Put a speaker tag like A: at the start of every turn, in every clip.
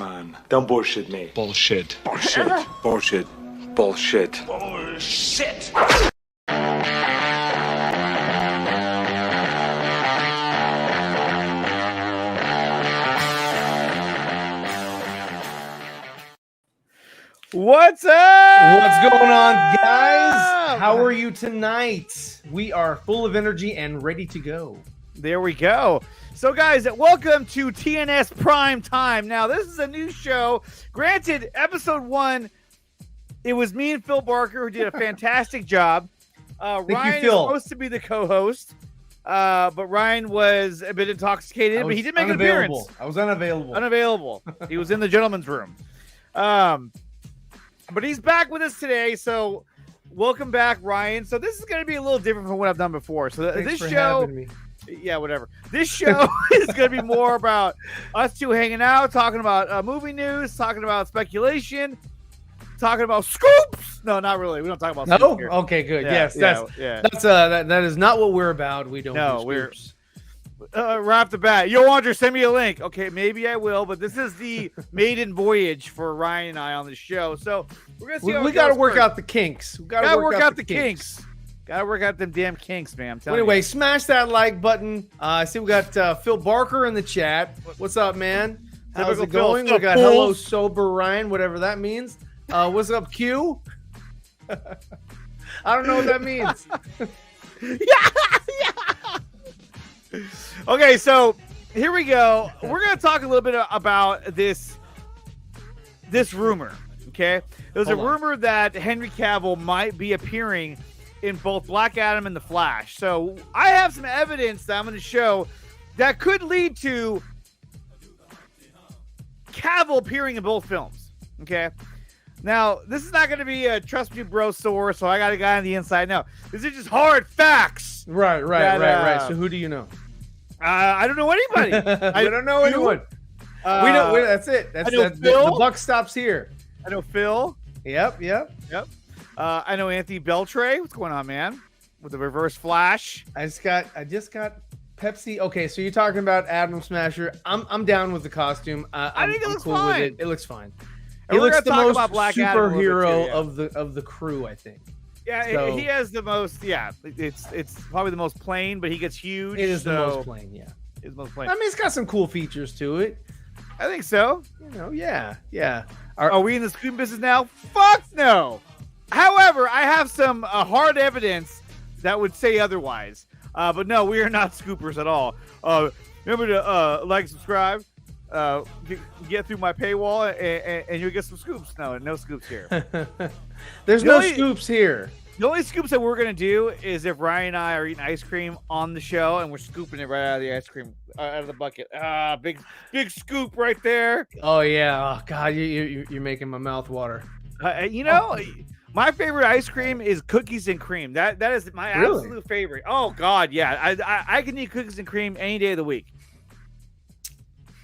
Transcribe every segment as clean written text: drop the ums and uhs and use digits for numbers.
A: man. Don't bullshit me.
B: Bullshit.
A: Bullshit. Bullshit. Bullshit.
B: Bullshit.
C: What's up?
D: What's going on, guys? How are you tonight? We are full of energy and ready to go.
C: There we go. So, guys, welcome to TNS PrimeTime. Now, this is a new show. Granted, episode 1, it was me and Phil Barker who did a fantastic job. Ryan is supposed to be the co-host, but Ryan was a bit intoxicated, but he did make an appearance.
D: I was unavailable.
C: Unavailable. He was in the gentleman's room. But he's back with us today, so welcome back, Ryan. So this is going to be a little different from what I've done before. So
D: Thanks
C: this
D: for
C: show,
D: having me.
C: yeah, whatever. This show is going to be more about us two hanging out, talking about movie news, talking about speculation, talking about scoops. No, not really. We don't talk about scoops.
D: No?
C: Here.
D: Okay, good.
C: Yeah,
D: Yes,
C: yeah.
D: that is not what we're about. We don't
C: No,
D: do
C: we're
D: scoops.
C: right off the bat. Yo, Andrew, send me a link. Okay, maybe I will, but this is the maiden voyage for Ryan and I on the show. So we're gonna see.
D: We got to work out the kinks. We
C: Gotta work out the kinks. Gotta work out them damn kinks, man. I'm telling
D: Anyway,
C: you.
D: smash that like button. I see we got Phil Barker in the chat. What's up, man? How's
C: Typical
D: it going?
C: Phil.
D: We got hello sober Ryan, whatever that means. What's up, Q? I don't know what that means.
C: Okay, so here we go. We're gonna talk a little bit about this rumor. Okay, there's a rumor that Henry Cavill might be appearing in both Black Adam and The Flash. So I have some evidence that I'm going to show that could lead to Cavill appearing in both films. Okay. Now, this is not going to be a trust me bro source, so I got a guy on the inside. No, this is just hard facts.
D: Right. So who do you know?
C: I don't know anybody.
D: I don't know anyone. We don't. That's it. That's the buck stops here.
C: I know Phil.
D: Yep.
C: I know Anthony Beltray. What's going on, man? With the Reverse Flash.
D: I just got Pepsi. Okay, so you're talking about Atom Smasher. I'm down with the costume.
C: I think it looks
D: cool
C: fine.
D: With it. It looks fine.
C: And
D: He
C: we're
D: looks
C: gonna
D: the
C: talk
D: most
C: about Black Adam a little bit
D: superhero
C: too,
D: of the crew, I think.
C: Yeah,
D: So-
C: he has the most. Yeah, it's probably the most plain, but he gets huge.
D: It is the
C: so
D: most plain, yeah.
C: It's the most plain.
D: I mean, it's got some cool features to it.
C: I think so.
D: You know, yeah.
C: Are we in the scoop business now? Fuck no. However, I have some hard evidence that would say otherwise. But no, we are not scoopers at all. Remember to like, subscribe, get through my paywall, and you'll get some scoops. No scoops here.
D: There's
C: The
D: no
C: only-
D: scoops here.
C: The only scoops that we're gonna do is if Ryan and I are eating ice cream on the show and we're scooping it right out of the ice cream, out of the bucket. Big scoop right there.
D: Oh yeah. Oh god, you're making my mouth water.
C: My favorite ice cream is cookies and cream. That is my absolute favorite. Oh god, yeah. I can eat cookies and cream any day of the week.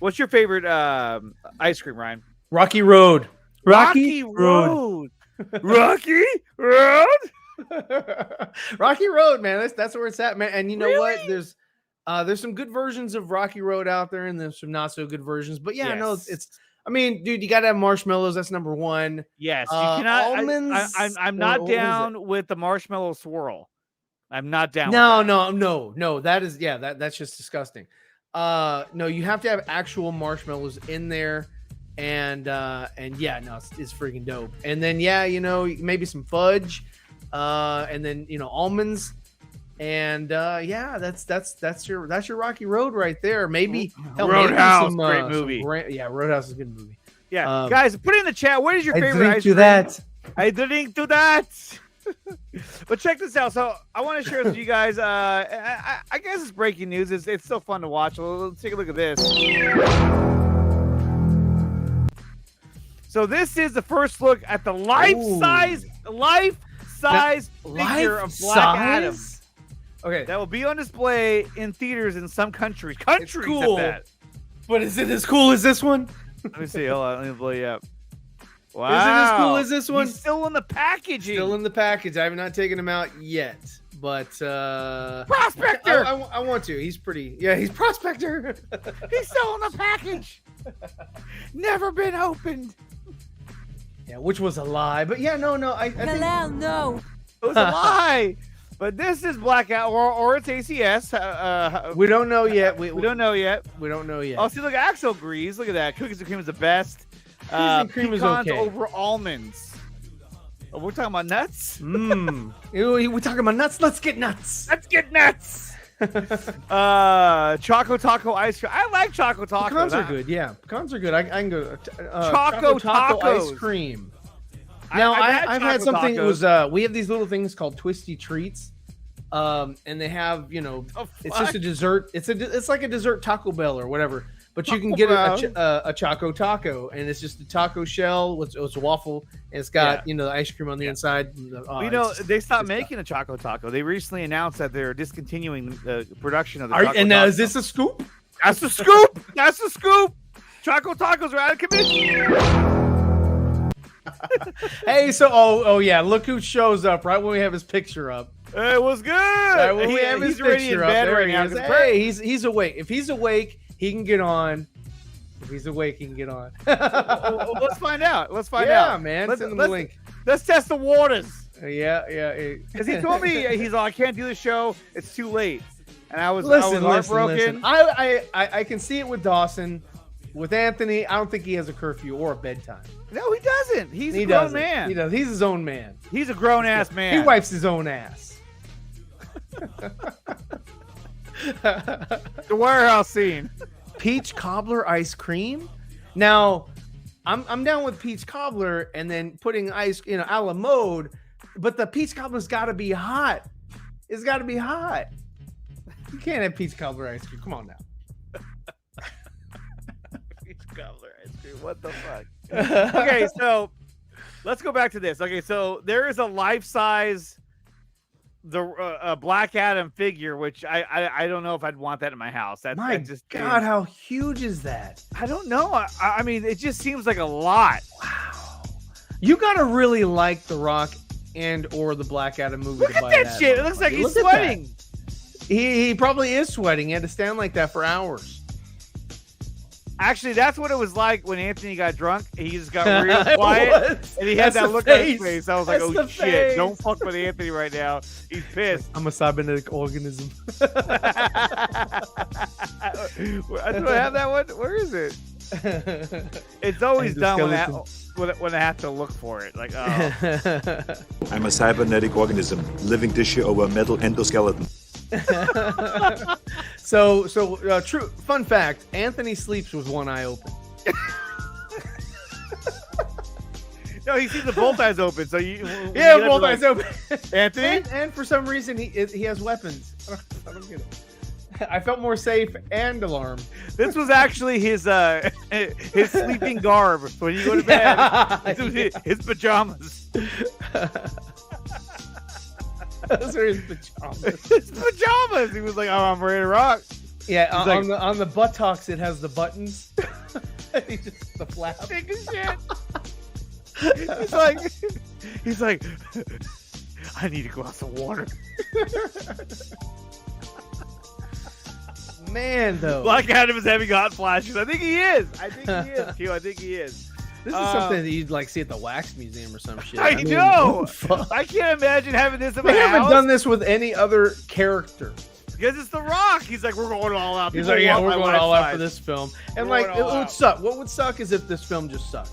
C: What's your favorite ice cream, Ryan?
D: Rocky Road.
C: Rocky Road. Rocky Road.
D: Rocky Road, man. That's where it's at, man. And you know
C: Really?
D: what? There's some good versions of Rocky Road out there, and there's some not so good versions. But yeah, no,
C: Yes.
D: it's. I mean, dude, you gotta have marshmallows. That's number one.
C: Yes, you cannot.
D: Almonds.
C: I'm
D: or
C: not
D: what is it?
C: down with the marshmallow swirl. I'm not down.
D: No. That is that's just disgusting. No, you have to have actual marshmallows in there, and yeah, no, it's freaking dope. And then maybe some fudge, and then almonds, and yeah, that's your Rocky Road right there. Maybe
C: Roadhouse,
D: some,
C: great movie.
D: Roadhouse is a good movie.
C: Yeah, guys, put it in the chat. What is your favorite ice cream? I drink to that. But check this out. So I want to share this with you guys. I guess it's breaking news. It's still fun to watch. Let's take a look at this. So this is the first look at the life-size figure of Black Adam.
D: Okay,
C: That will be on display in theaters in some countries.
D: it's cool.
C: At that.
D: But is it as cool as this one?
C: Let me see. Hold on. Let me blow you up. Wow.
D: Is it as cool as this one?
C: He's still in the packaging.
D: Still in the package. I have not taken him out yet, but
C: Prospector.
D: I want to. He's pretty. Yeah, he's Prospector.
C: He's still in the package. Never been opened.
D: Yeah, which was a lie. But yeah, no. I think
B: no.
C: It was a lie. But this is Blackout or it's ACS.
D: we don't know yet.
C: We don't know yet.
D: We don't know yet.
C: Oh, see, look at Axel Grease. Look at that. Cookies and cream is the best.
D: and cream is
C: Pecans
D: okay.
C: over almonds. Oh, we're talking about nuts?
D: We're talking about nuts. Let's get nuts.
C: Let's get nuts. Choco Taco ice cream. I like Choco Taco.
D: Pecans are good. Yeah, pecans are good. I can go.
C: Choco
D: Taco
C: Tacos.
D: ice cream. Now I've had something. It was we have these little things called Twisty Treats, and they have it's just a dessert. It's like a dessert Taco Bell or whatever. But you can get a Choco Taco, and it's just a taco shell. It's a waffle, and it's got the ice cream on the inside.
C: They stopped making a Choco Taco. They recently announced that they're discontinuing the production of the.
D: Is this a scoop?
C: That's the scoop. That's the scoop. Choco Tacos are out of commission.
D: Hey, so yeah, look who shows up right when we have his picture up.
C: It was good.
D: Right when we have his picture up. There he is. Hey, he's awake. If he's awake, he can get on. If he's awake, he can get on.
C: Let's find out. Let's find
D: yeah,
C: out.
D: Man.
C: Let's
D: send him the link.
C: Let's test the waters.
D: Yeah.
C: Because he told me he's like, I can't do the show. It's too late. And I was
D: Listen.
C: heartbroken.
D: I can see it with Dawson. With Anthony, I don't think he has a curfew or a bedtime.
C: No, he doesn't. He's a grown man.
D: He does. He's his own man.
C: He's a grown ass man.
D: He wipes his own ass.
C: The warehouse scene.
D: Peach cobbler ice cream. Now, I'm down with peach cobbler and then putting ice, a la mode. But the peach cobbler's got to be hot. It's got to be hot. You can't have peach cobbler ice cream. Come on now.
C: Cobbler ice cream. What the fuck? Okay, so let's go back to this. Okay, so there is a life-size Black Adam figure, which I don't know if I'd want that in my house. God,
D: how huge is that?
C: I don't know. I mean, it just seems like a lot.
D: Wow. You gotta really like The Rock and or the Black Adam movie.
C: Look at that shit. It looks like he's sweating.
D: He probably is sweating. He had to stand like that for hours.
C: Actually, that's what it was like when Anthony got drunk. He just got real quiet, and he had that look on his face. I was like, "Oh shit! Don't fuck with Anthony right now. He's pissed."
D: I'm a cybernetic organism.
C: Do I have that one? Where is it? It's always done when I have to look for it. Like, oh.
A: I'm a cybernetic organism, living tissue over a metal endoskeleton.
D: So true fun fact, Anthony sleeps with one eye open.
C: No, he sees the both eyes open, so
D: both eyes open.
C: Anthony,
D: and for some reason he has weapons. I don't get it. I felt more safe and alarmed.
C: This was actually his sleeping garb when you go to bed. His pajamas.
D: Those are his pajamas.
C: His pajamas. He was like, "Oh, I'm ready to rock."
D: Yeah, on the buttocks it has the buttons. The flap.
C: Take a shit. He's like, I need to go out some water.
D: Man, though.
C: Black Adam is having hot flashes. I think he is. Q. I think he is.
D: This is something that you'd like see at the Wax Museum or some shit.
C: I know. I can't imagine having this in my house.
D: They haven't done this with any other character.
C: Because it's The Rock. He's like, we're going all out.
D: He's like, yeah, we're going all out for this film. And like, it would suck. What would suck is if this film just sucks.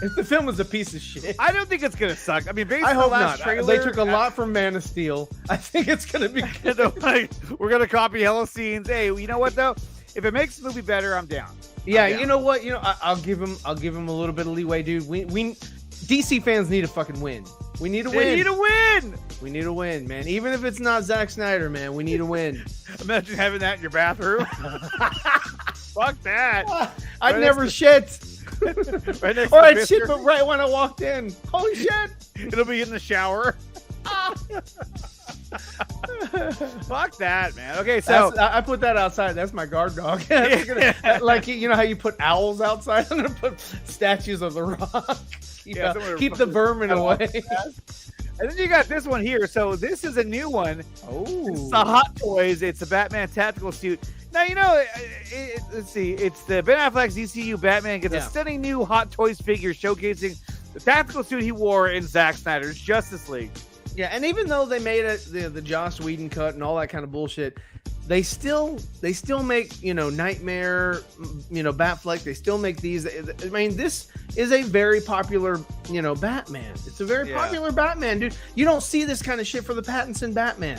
D: If the film was a piece of shit.
C: I don't think it's going to suck. I mean, based on
D: the
C: the
D: not.
C: last trailer.
D: They took a lot from Man of Steel. I think it's going to be good.
C: Like, we're going to copy hella scenes. Hey, you know what, though? If it makes the movie better, I'm down.
D: Yeah, you know what? I'll give him a little bit of leeway, dude. We DC fans need to fucking win. We need to win.
C: We need to win.
D: We need to win, man. Even if it's not Zack Snyder, man, we need to win.
C: Imagine having that in your bathroom. Fuck that.
D: I'd never shit.
C: Right next
D: I'd shit, but right when I walked in. Holy shit.
C: It'll be in the shower. Fuck that, man. Okay, so
D: I put that outside. That's my guard dog. Like, you know how you put owls outside? I'm gonna put statues of The Rock. Keep the vermin away.
C: And then you got this one here. So this is a new one.
D: Oh,
C: it's the Hot Toys. It's a Batman tactical suit. Now, let's see. It's the Ben Affleck's DCU Batman gets a stunning new Hot Toys figure showcasing the tactical suit he wore in Zack Snyder's Justice League.
D: Yeah, and even though they made it the Joss Whedon cut and all that kind of bullshit, they still make, Nightmare, Batfleck. They still make these. I mean, this is a very popular, Batman. It's a very popular Batman, dude. You don't see this kind of shit for the Pattinson Batman.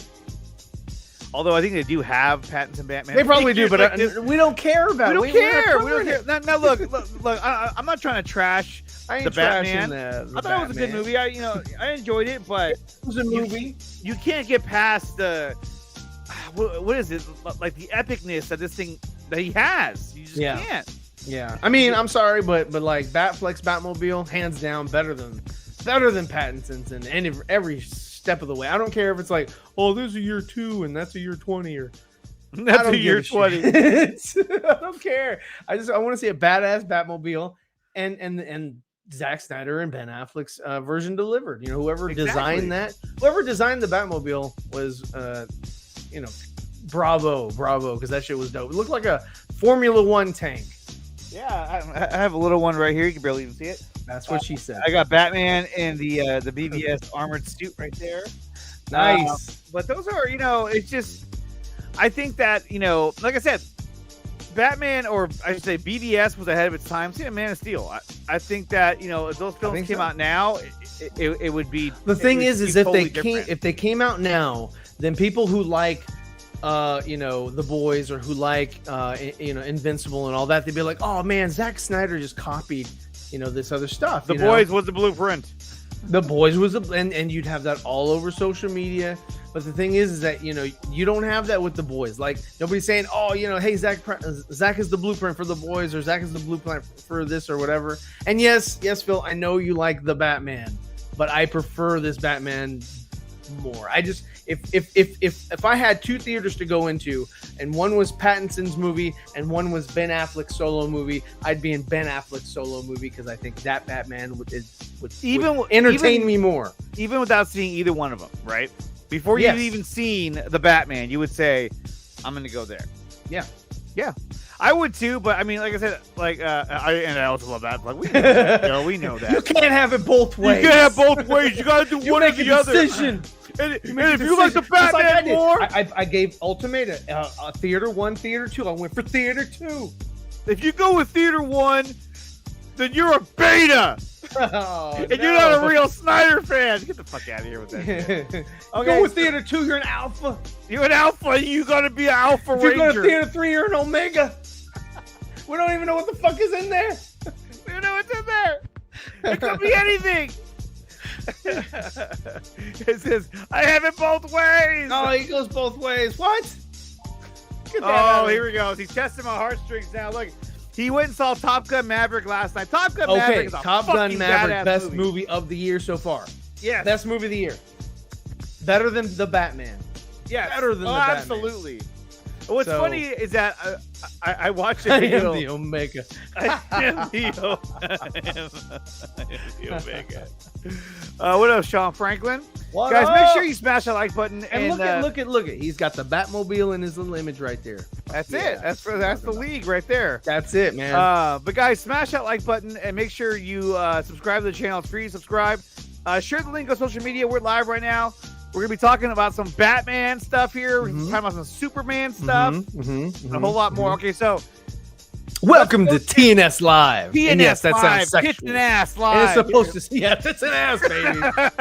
C: Although I think they do have Pattinson Batman.
D: They probably do, but we don't care about it.
C: We don't care. Now look. I'm not trying to trash the Batman. I thought it was a good movie. I enjoyed it, but
D: it was a movie.
C: You can't get past the what is it, like the epicness of this thing that he has. You just can't.
D: Yeah. I mean, I'm sorry, but like Batfleck's Batmobile, hands down, better than Pattinson's in every step of the way. I don't care if it's like, oh, this is a year 2 and that's a year 20 or
C: that's a year 20.
D: I don't care. I want to see a badass Batmobile and Zack Snyder and Ben Affleck's version delivered. Whoever designed the Batmobile was bravo, because that shit was dope. It looked like a Formula One tank.
C: Yeah, I have a little one right here. You can barely even see it.
D: That's what she said.
C: I got Batman in the BVS armored suit right there.
D: Nice.
C: But those are, it's just, I think that, like I said, Batman, or I should say BVS, was ahead of its time. See, Man of Steel. I think that, if those films came out now, it would be.
D: The thing is if
C: totally
D: if they came out now, then people who like The Boys, or who like Invincible and all that, they'd be like, oh man, Zack Snyder just copied this other stuff.
C: The Boys was the blueprint.
D: The Boys was and you'd have that all over social media. But the thing is that you don't have that with The Boys. Like, nobody's saying, oh, hey, Zack is the blueprint for The Boys, or Zack is the blueprint for this or whatever. And yes, Phil, I know you like the Batman, but I prefer this Batman more. I just, if I had 2 theaters to go into, and one was Pattinson's movie and one was Ben Affleck's solo movie, I'd be in Ben Affleck's solo movie, because I think that Batman would entertain me more.
C: Even without seeing either one of them, right? Before you've even seen the Batman, you would say, I'm going to go there.
D: Yeah.
C: Yeah. I would too, but I mean, like I said, I also love that. Like, we know that.
D: You can't have it both ways.
C: You can't have both ways. You got to do one or the other.
D: Decision.
C: And if you like the Batman more,
D: I gave Ultimate a theater 1, theater 2. I went for theater 2.
C: If you go with theater 1, then you're a beta. And you're not a real Snyder fan. Get the fuck out of here with that.
D: Okay, go with theater 2, you're an alpha.
C: You're an alpha. You gotta be an alpha
D: if
C: ranger.
D: You go to theater 3, you're an omega. We don't even know what the fuck is in there.
C: We don't know what's in there. It could be anything. It says, I have it both ways.
D: Oh, he goes both ways. What?
C: Here we go. He's testing my heartstrings now. Look, he went and saw Top Gun Maverick last night. Top Gun Maverick is a
D: Top Gun Maverick, best
C: movie
D: of the year so far.
C: Yeah,
D: best movie of the year. Better than the Batman.
C: Yeah,
D: better than the Batman.
C: Absolutely. What's funny is that I watched a video.
D: I am the Omega.
C: I am the Omega. What else, Sean Franklin?
D: What
C: Guys,
D: up?
C: make sure you smash that like button.
D: And look at. He's got the Batmobile in his little image right there.
C: That's it. That's the league right there.
D: That's it, man.
C: But guys, smash that like button and make sure you subscribe to the channel. It's free to subscribe. Share the link on social media. We're live right now. We're going to be talking about some Batman stuff here. We're talking about some Superman stuff. A whole lot more. Okay, so
D: welcome to TNS Live.
C: TNS
D: yes, that
C: Live.
D: sounds sexual.
C: Kitchen ass live.
D: And it's supposed to. Yes, it's an ass, baby.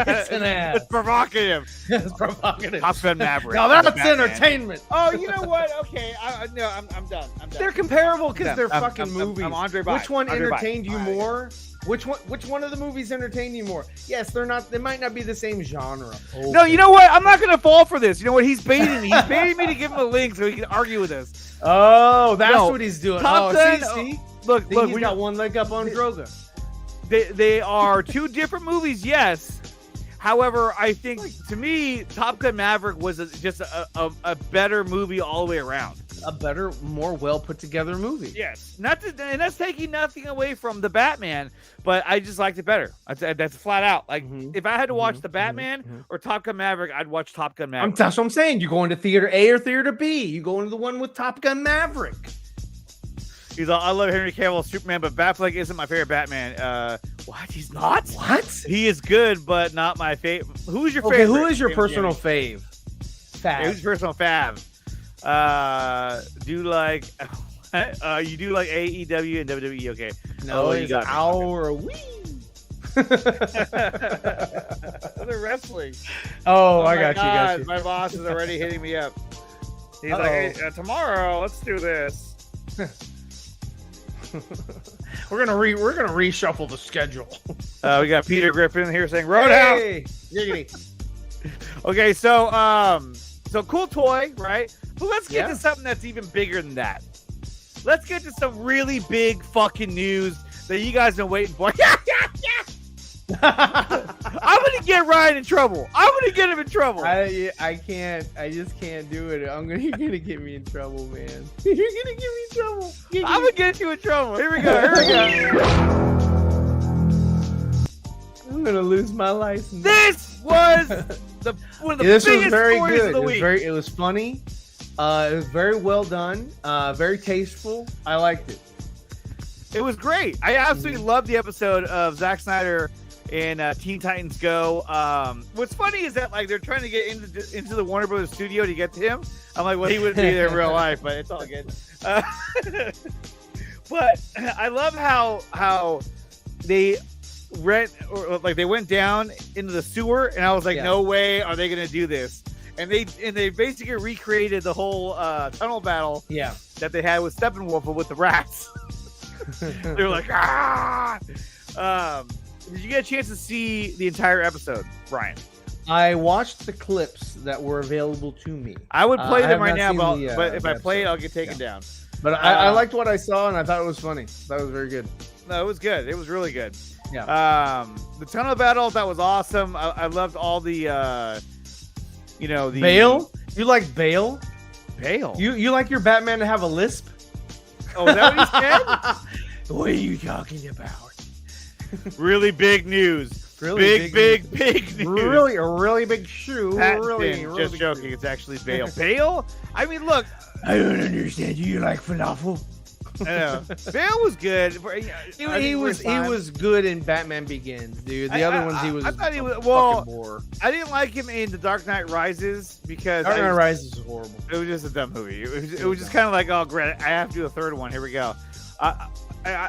D: It's an ass.
C: It's provocative.
D: It's provocative.
C: Top Gun Maverick.
D: Now that's entertainment.
C: Oh, you know what? Okay, I'm done. I'm done.
D: They're comparable because they're fucking movies.
C: I'm Andre Bye.
D: Which one
C: Andre
D: entertained
C: Bye.
D: you more? Which one of the movies entertained you more? Yes, they're not. They might not be the same genre. Okay.
C: No, you know what? I'm not gonna fall for this. You know what? He's baiting me. He's baiting me to give him a link so he can argue with us.
D: Oh, that's what he's doing.
C: Top 10,
D: see?
C: Look,
D: he's got one leg up on Droga.
C: They are 2 different movies, yes. However, I think to me, Top Gun Maverick was just a better movie all the way around.
D: A better, more well put together movie.
C: Yes, and that's taking nothing away from the Batman, but I just liked it better. That's flat out. Like if I had to watch the Batman or Top Gun Maverick, I'd watch Top Gun Maverick.
D: That's what I'm saying. You go into theater A or theater B. You go into the one with Top Gun Maverick.
C: He's all, I love Henry Cavill Superman, but Batfleck isn't my favorite Batman. What? He's not?
D: What?
C: He is good, but not my favorite. Who's your favorite?
D: Who is your personal fave?
C: Who's your personal fav? Do like you do like AEW and WWE? Okay.
D: No, you got our wee.
C: They're wrestling.
D: Oh, I got you.
C: My boss is already hitting me up. He's like, hey, tomorrow, let's do this.
D: We're gonna reshuffle the schedule.
C: We got Peter Griffin here saying Roadhouse.
D: Hey.
C: Okay, so cool toy, right? But let's get to something that's even bigger than that. Let's get to some really big fucking news that you guys been waiting for. I'm gonna get Ryan in trouble. I'm gonna get him in trouble.
D: I can't. I just can't do it. You're gonna get me in trouble, man. You're gonna get me in trouble.
C: I'm gonna get you in trouble. Here we go.
D: I'm gonna lose my license.
C: This was one of the biggest stories of the week.
D: It was funny. It was very well done. Very tasteful. I liked it.
C: It was great. I absolutely loved the episode of Zack Snyder and Teen Titans Go. What's funny is that like they're trying to get into the Warner Brothers studio to get to him. I'm like, well, he wouldn't be there in real life, but it's all good. But I love how they they went down into the sewer, and I was like, no way are they gonna do this. And they basically recreated the whole tunnel battle that they had with Steppenwolf, but with the rats. They were like, ah! Did you get a chance to see the entire episode, Brian?
D: I watched the clips that were available to me.
C: I would play them right now, but if I play it, I'll get taken down.
D: But I liked what I saw, and I thought it was funny. That was very good.
C: No, it was good. It was really good.
D: Yeah.
C: The tunnel battle, that was awesome. I loved all the, the
D: Bale. You like Bale?
C: Bale.
D: You like your Batman to have a lisp?
C: Oh, is that what he said?
D: What are you talking about?
C: Really big news. Really big news.
D: Really, a really big shoe.
C: Just joking. It's actually Bale. Bale? I mean, look.
D: I don't understand. You like falafel?
C: I know. Bale was good.
D: He was good in Batman Begins, dude. The other ones he was.
C: I thought he was. Well, I didn't like him in The Dark Knight Rises because
D: Dark Knight Rises is horrible.
C: It was just a dumb movie. It was just kind of like, oh, great, I have to do a third one. Here we go. I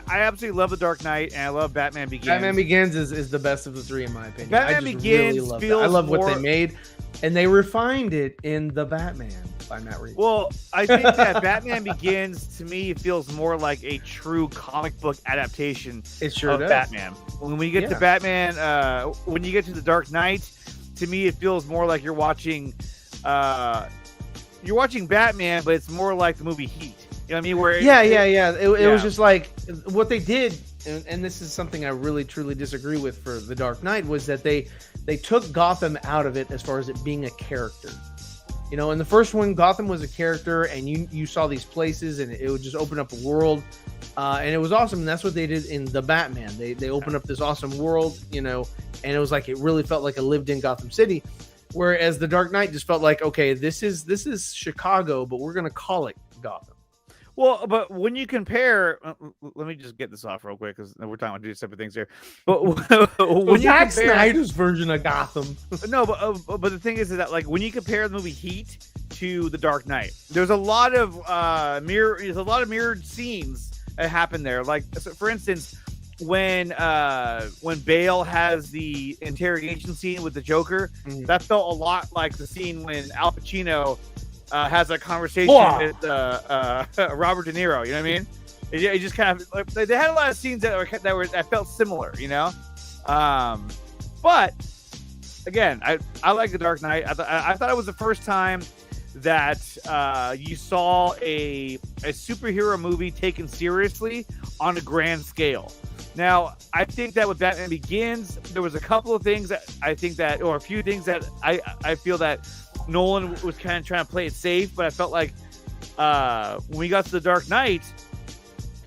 C: absolutely love The Dark Knight, and I love Batman Begins.
D: Batman Begins is the best of the three, in my opinion.
C: Batman Begins feels
D: I love what they made, and they refined it in The Batman by Matt Reeves.
C: Well, I think that Batman Begins, to me, feels more like a true comic book adaptation of Batman. When we get to Batman, when you get to The Dark Knight, to me, it feels more like you're watching Batman, but it's more like the movie Heat. You know what I mean? Where it was just like what they did, and this is something I really truly disagree with for The Dark Knight, was that they took Gotham out of it as far as it being a character. In the first one, Gotham was a character, and you saw these places, and it would just open up a world, and it was awesome. And that's what they did in The Batman. They opened up this awesome world, and it was like it really felt like a lived-in Gotham City. Whereas The Dark Knight just felt like, okay, this is Chicago, but we're gonna call it Gotham. Well, but when you compare, let me just get this off real quick because we're talking about two separate things here. But when
D: Zack Snyder's version of Gotham,
C: no, but the thing is that like when you compare the movie Heat to The Dark Knight, there's a lot of mirrored scenes that happen there. Like for instance, when Bale has the interrogation scene with the Joker, that felt a lot like the scene when Al Pacino has a conversation with Robert De Niro. You know what I mean? It just kind of like, they had a lot of scenes that felt similar. But again, I like The Dark Knight. I thought it was the first time that you saw a superhero movie taken seriously on a grand scale. Now, I think that with Batman Begins, there was a couple of things that I think that, or a few things that I feel that Nolan was kind of trying to play it safe, but I felt like when we got to The Dark Knight,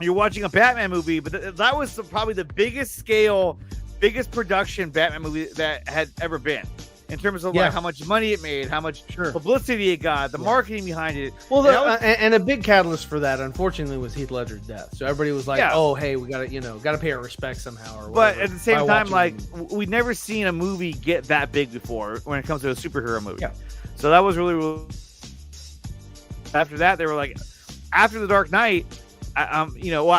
C: you're watching a Batman movie, but that was probably the biggest scale, biggest production Batman movie that had ever been. In terms of like how much money it made, how much publicity it got, the marketing behind it.
D: Well, and a big catalyst for that, unfortunately, was Heath Ledger's death. So everybody was like, "Oh, hey, we gotta pay our respects somehow." Or whatever,
C: but at the same time, like we'd never seen a movie get that big before when it comes to a superhero movie. Yeah. So that was really. After that, they were like, after The Dark Knight, I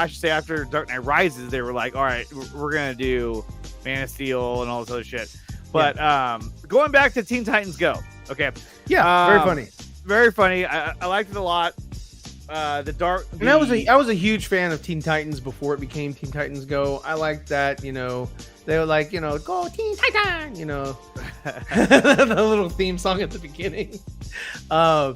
C: should say after Dark Knight Rises, they were like, "All right, we're gonna do Man of Steel and all this other shit." But going back to Teen Titans Go, okay,
D: very funny,
C: very funny. I liked it a lot. I
D: was a huge fan of Teen Titans before it became Teen Titans Go. I liked that. They were like, go Teen Titan. The little theme song at the beginning. I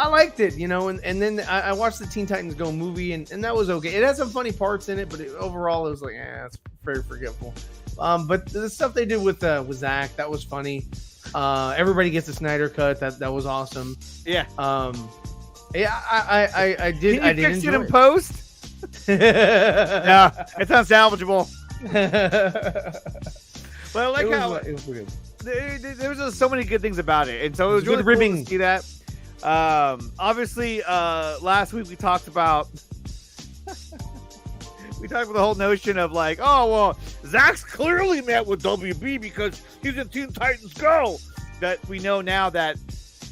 D: liked it, and then I watched the Teen Titans Go movie, and that was okay. It had some funny parts in it, but overall, it was like, it's very forgettable. But the stuff they did with Zach, that was funny. Everybody gets a Snyder cut. That was awesome.
C: Yeah.
D: I did.
C: Can you fix it in post? No, it's unsalvageable. But I like how it was weird. There was just so many good things about it, and so it was really cool to see that. Obviously, last week we talked about. We talked about the whole notion of like, oh, well, Zach's clearly met with WB because he's in Teen Titans Go. That we know now that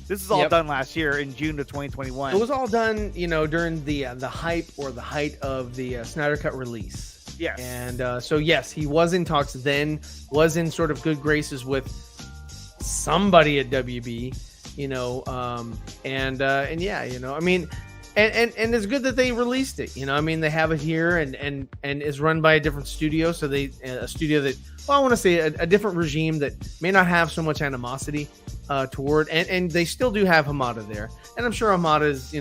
C: this is all done last year in June of 2021.
D: It was all done, during the hype or the height of the Snyder Cut release.
C: Yes.
D: And so, yes, he was in talks then, was in sort of good graces with somebody at WB, and yeah, I mean, and it's good that they released it. They have it here and is run by a different studio. So a studio that, I want to say a different regime that may not have so much animosity toward, and they still do have Hamada there. And I'm sure Hamada is,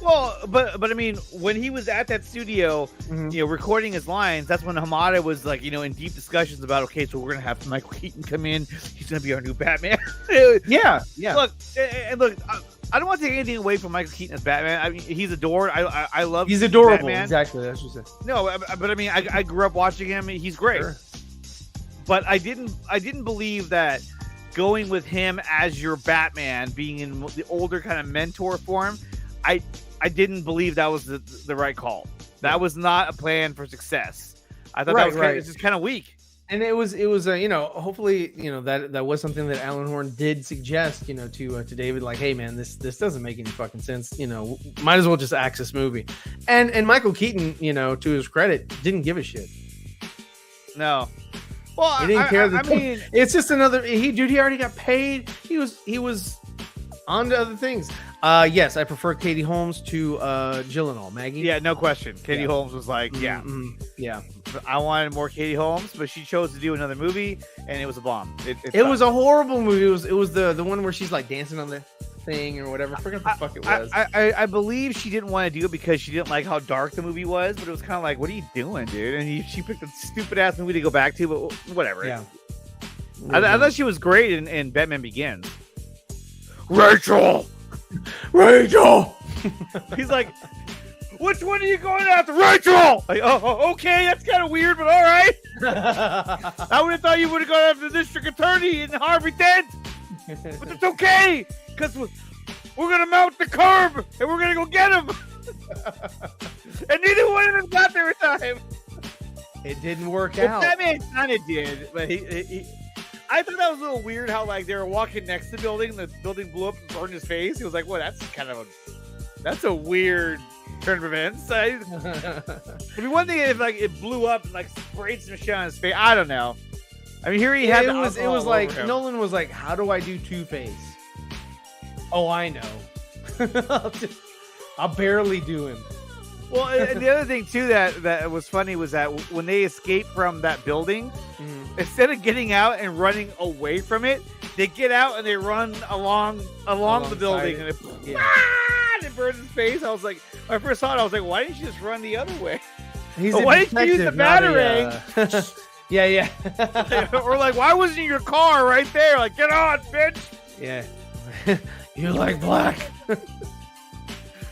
C: Well, but I mean, when he was at that studio, recording his lines, that's when Hamada was like, in deep discussions about, okay, so we're going to have Michael Keaton come in. He's going to be our new Batman.
D: Yeah.
C: Look, I don't want to take anything away from Michael Keaton as Batman. I mean, he's adored. I love.
D: He's adorable.
C: Batman.
D: Exactly. That's what I said.
C: No, but I mean, I grew up watching him. He's great. Sure. But I didn't believe that going with him as your Batman, being in the older kind of mentor form, I didn't believe that was the right call. That was not a plan for success. I thought that was just kind of weak.
D: And it was hopefully that was something that Alan Horn did suggest to David, like, hey man, this doesn't make any fucking sense, might as well just axe this movie. And Michael Keaton, to his credit, didn't give a shit.
C: No. Well,
D: he didn't care. I mean, it's just another. He already got paid. He was on to other things. Yes, I prefer Katie Holmes to Gyllenhaal. Maggie.
C: Yeah, no question. Katie Holmes was like, yeah. I wanted more Katie Holmes, but she chose to do another movie, and it was a bomb.
D: It was a horrible movie. It was the one where she's like dancing on the thing or whatever. I forget what the fuck it was.
C: I believe she didn't want to do it because she didn't like how dark the movie was, but it was kind of like, what are you doing, dude? And she picked a stupid ass movie to go back to, but whatever.
D: Yeah.
C: I thought she was great in Batman Begins.
D: Rachel.
C: He's like, which one are you going after? Rachel! Like, oh, okay, that's kind of weird, but all right. I would have thought you would have gone after the district attorney in Harvey Dent. But it's okay, because we're going to mount the curb, and we're going to go get him. And neither one of them got there in time.
D: It didn't work out.
C: Batman kind of did, but he I thought that was a little weird how, like, they were walking next to the building, the building blew up and burned his face. He was like, well, that's a weird turn of events. It'd be one thing if, like, it blew up and, like, sprayed some shit on his face. I don't know. I mean, here he had
D: it was like Nolan was like, how do I do Two-Face? Oh, I know. I'll barely do him.
C: Well, and the other thing too that was funny was that when they escaped from that building, instead of getting out and running away from it, they get out and they run along the building, and it burns his face. I was like, when I first saw it, I was like, why didn't you just run the other way?
D: He's
C: But
D: a
C: why didn't you use the
D: detective, not a,
C: batarang?
D: Yeah.
C: Or like, why wasn't your car right there? Like, get on, bitch.
D: Yeah. You like black?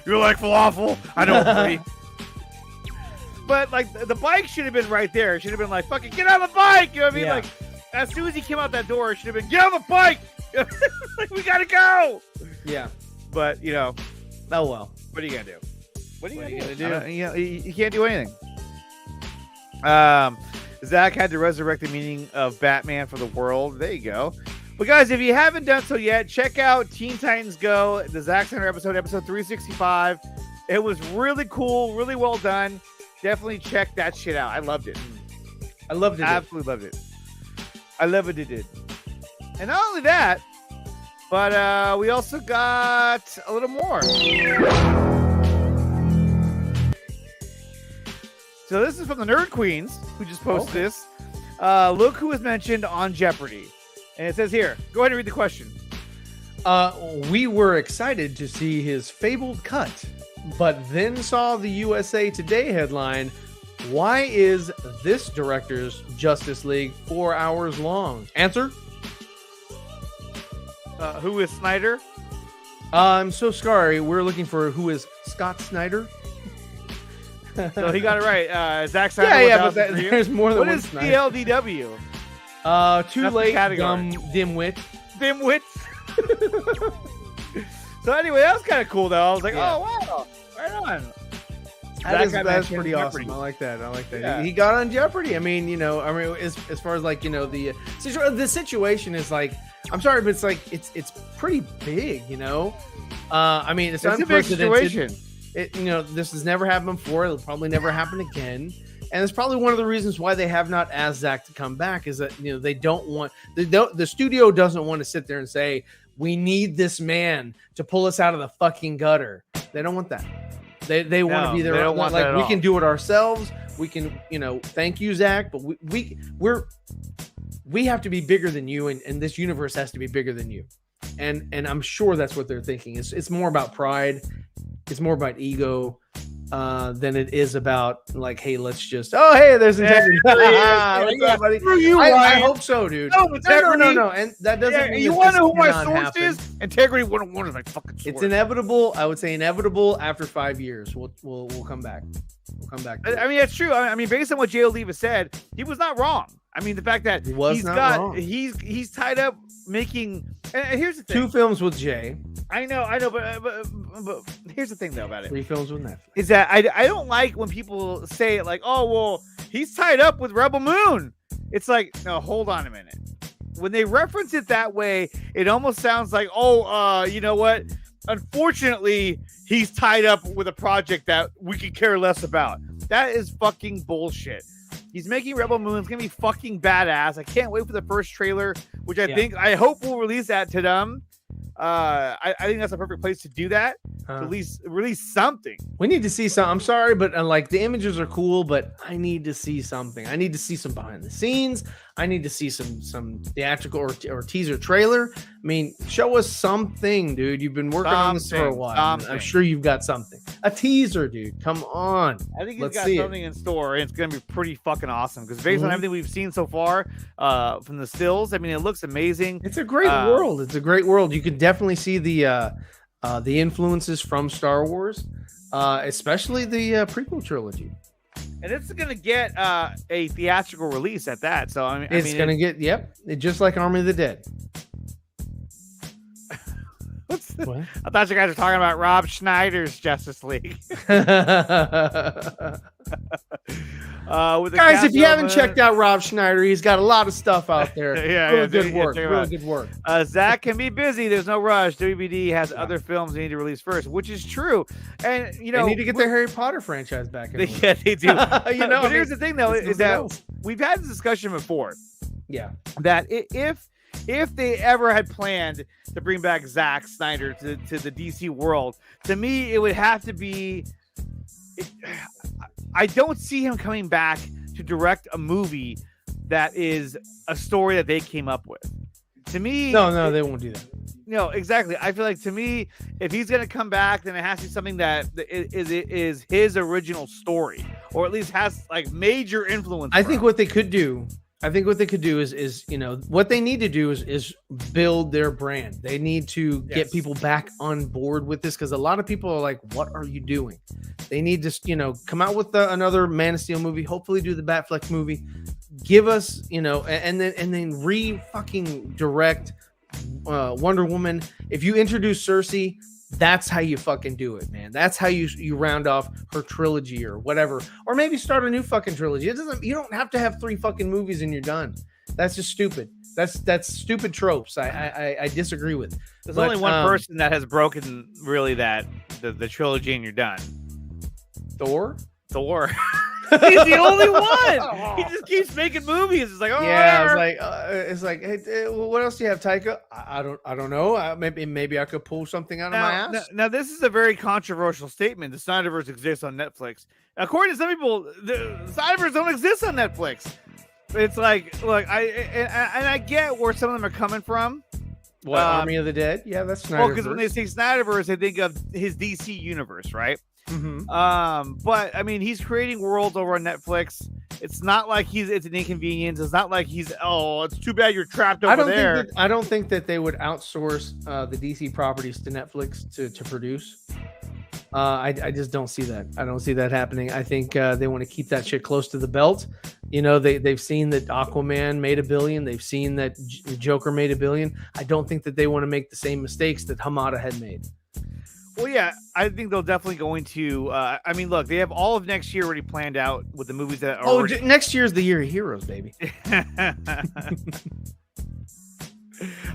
C: You like falafel? I don't agree. But like, the bike should have been right there. It should have been like, fucking get on the bike. You know what I mean?
D: Yeah.
C: Like, as soon as he came out that door, it should have been, get on the bike. Like, we gotta go.
D: Yeah.
C: But you know,
D: Oh well.
C: what are you gonna do? What are you
D: What
C: gonna do?
D: are you gonna do?
C: You can't do anything. Zach had to resurrect the meaning of Batman for the world. There you go. But guys, if you haven't done so yet, check out Teen Titans Go, the Zack Snyder episode 365. It was really cool, really well done. Definitely check that shit out. I loved it.
D: I loved it.
C: Absolutely loved it. I love it. It did. And not only that, but we also got a little more. So this is from the Nerd Queens, who just posted this. Look who was mentioned on Jeopardy. And it says here, go ahead and read the question.
D: We were excited to see his fabled cut, but then saw the USA Today headline, "Why is this director's Justice League 4 hours long?" Answer?
C: Who is Snyder?
D: I'm so sorry. We're looking for who is Scott Snyder.
C: So he got it right. Zack Snyder.
D: Yeah, but
C: 1000 for you.
D: there's more than
C: What
D: one
C: is
D: Snyder.
C: CLDW?
D: Too
C: That's the
D: late,
C: category.
D: dumb dimwit.
C: Dimwits. So anyway, that was kind of cool, though. I was like,
D: Yeah.
C: oh, wow. Right on.
D: That's
C: mentioned
D: pretty
C: Jeopardy.
D: awesome. I like that.
C: Yeah.
D: He got on Jeopardy. I mean, as far as like, the situation is like, I'm sorry, but it's like it's pretty big, I mean, it's
C: It's a big
D: unprecedented.
C: situation.
D: This has never happened before. It'll probably never happen again. And it's probably one of the reasons why they have not asked Zach to come back is that the studio doesn't want to sit there and say, we need this man to pull us out of the fucking gutter. They don't want that. They want to be there.
C: they don't want that at
D: we
C: all.
D: can do it ourselves. We can, thank you, Zach, but we have to be bigger than you, and this universe has to be bigger than you. And I'm sure that's what they're thinking. It's more about pride. It's more about ego than it is about like, hey, let's just. Oh, hey, there's integrity. Yeah, buddy. I hope so, dude.
C: No, integrity.
D: No. And that doesn't.
C: Yeah,
D: mean
C: you
D: this
C: want to know who my
D: cannot
C: source
D: happen.
C: is? Integrity 101 is my fucking source.
D: It's inevitable. I would say inevitable after 5 years. We'll come back. We'll come back.
C: I mean, that's true. I mean, based on what Jay Oliva said, he was not wrong. I mean, the fact that
D: wrong.
C: he's tied up making. And here's the thing.
D: 2 films with Jay.
C: I know, but here's the thing though about it
D: 3 films with Netflix.
C: is that I don't like when people say it like, oh well, he's tied up with Rebel Moon. It's like, no, hold on a minute. When they reference it that way, it almost sounds like, oh, you know what? Unfortunately, he's tied up with a project that we could care less about. That is fucking bullshit. He's making Rebel Moon. It's gonna be fucking badass. I can't wait for the first trailer, which I hope will release that to them. I think that's a perfect place to do that. To at least release something.
D: We need to see some. I'm sorry, but like the images are cool, but I need to see something. I need to see some behind the scenes. I need to see some theatrical or teaser trailer. I mean, show us something, dude. You've been working on this for a while. I'm sure you've got something. A teaser, dude. Come on.
C: I think he's
D: Let's
C: got
D: see
C: something in store, and it's going to be pretty fucking awesome. Because based on everything we've seen so far from the stills, I mean, it looks amazing.
D: It's a great world. It's a great world. You can definitely see the influences from Star Wars, especially the prequel trilogy.
C: And it's going to get a theatrical release at that. So I mean,
D: It's going to get just like Army of the Dead. What?
C: I thought you guys were talking about Rob Schneider's Justice League.
D: Guys, if you haven't checked out Rob Schneider, he's got a lot of stuff out there. Really good work.
C: Zach can be busy. There's no rush. WBD has other films they need to release first, which is true. And they
D: need to get their Harry Potter franchise back.
C: Yeah, they do. But here's the thing, though, is that we've had this discussion before.
D: Yeah,
C: that if they ever had planned to bring back Zack Snyder to the DC world, to me, it would have to be. I don't see him coming back to direct a movie that is a story that they came up with. To me,
D: no, they won't do that.
C: exactly. I feel like, to me, if he's gonna come back, then it has to be something that is his original story, or at least has like major influence.
D: I think what they could do is what they need to do is build their brand. They need to get people back on board with this, because a lot of people are like, what are you doing? They need to come out with another Man of Steel movie, hopefully do the Batfleck movie, give us and then fucking direct Wonder Woman. If you introduce Cersei, that's how you fucking do it, man. That's how you round off her trilogy or whatever, or maybe start a new fucking trilogy. You don't have to have 3 fucking movies and you're done. That's just stupid. That's stupid tropes. I disagree with.
C: There's only one person that has broken really the trilogy and you're done.
D: Thor.
C: He's the only one. He just keeps making movies. It's like,
D: it's like, hey, what else do you have, Taika? I don't know. Maybe I could pull something out of my ass.
C: Now, this is a very controversial statement. The Snyderverse exists on Netflix. According to some people, the Snyderverse don't exist on Netflix. It's like, look, I get where some of them are coming from.
D: What, Army of the Dead? Yeah, that's Snyderverse.
C: Well, because when they say Snyderverse, they think of his DC universe, right?
D: Mm-hmm.
C: But I mean, he's creating worlds over on Netflix. It's not like it's an inconvenience. It's not like it's too bad you're trapped over there.
D: I don't think that they would outsource the DC properties to Netflix to produce. I just don't see that. I don't see that happening. I think they want to keep that shit close to the belt. They've seen that Aquaman made $1 billion. They've seen that Joker made $1 billion. I don't think that they want to make the same mistakes that Hamada had made.
C: Well, yeah, I think they're definitely going to. I mean, look, they have all of next year already planned out with the movies that are. Already...
D: next year is the year of heroes, baby.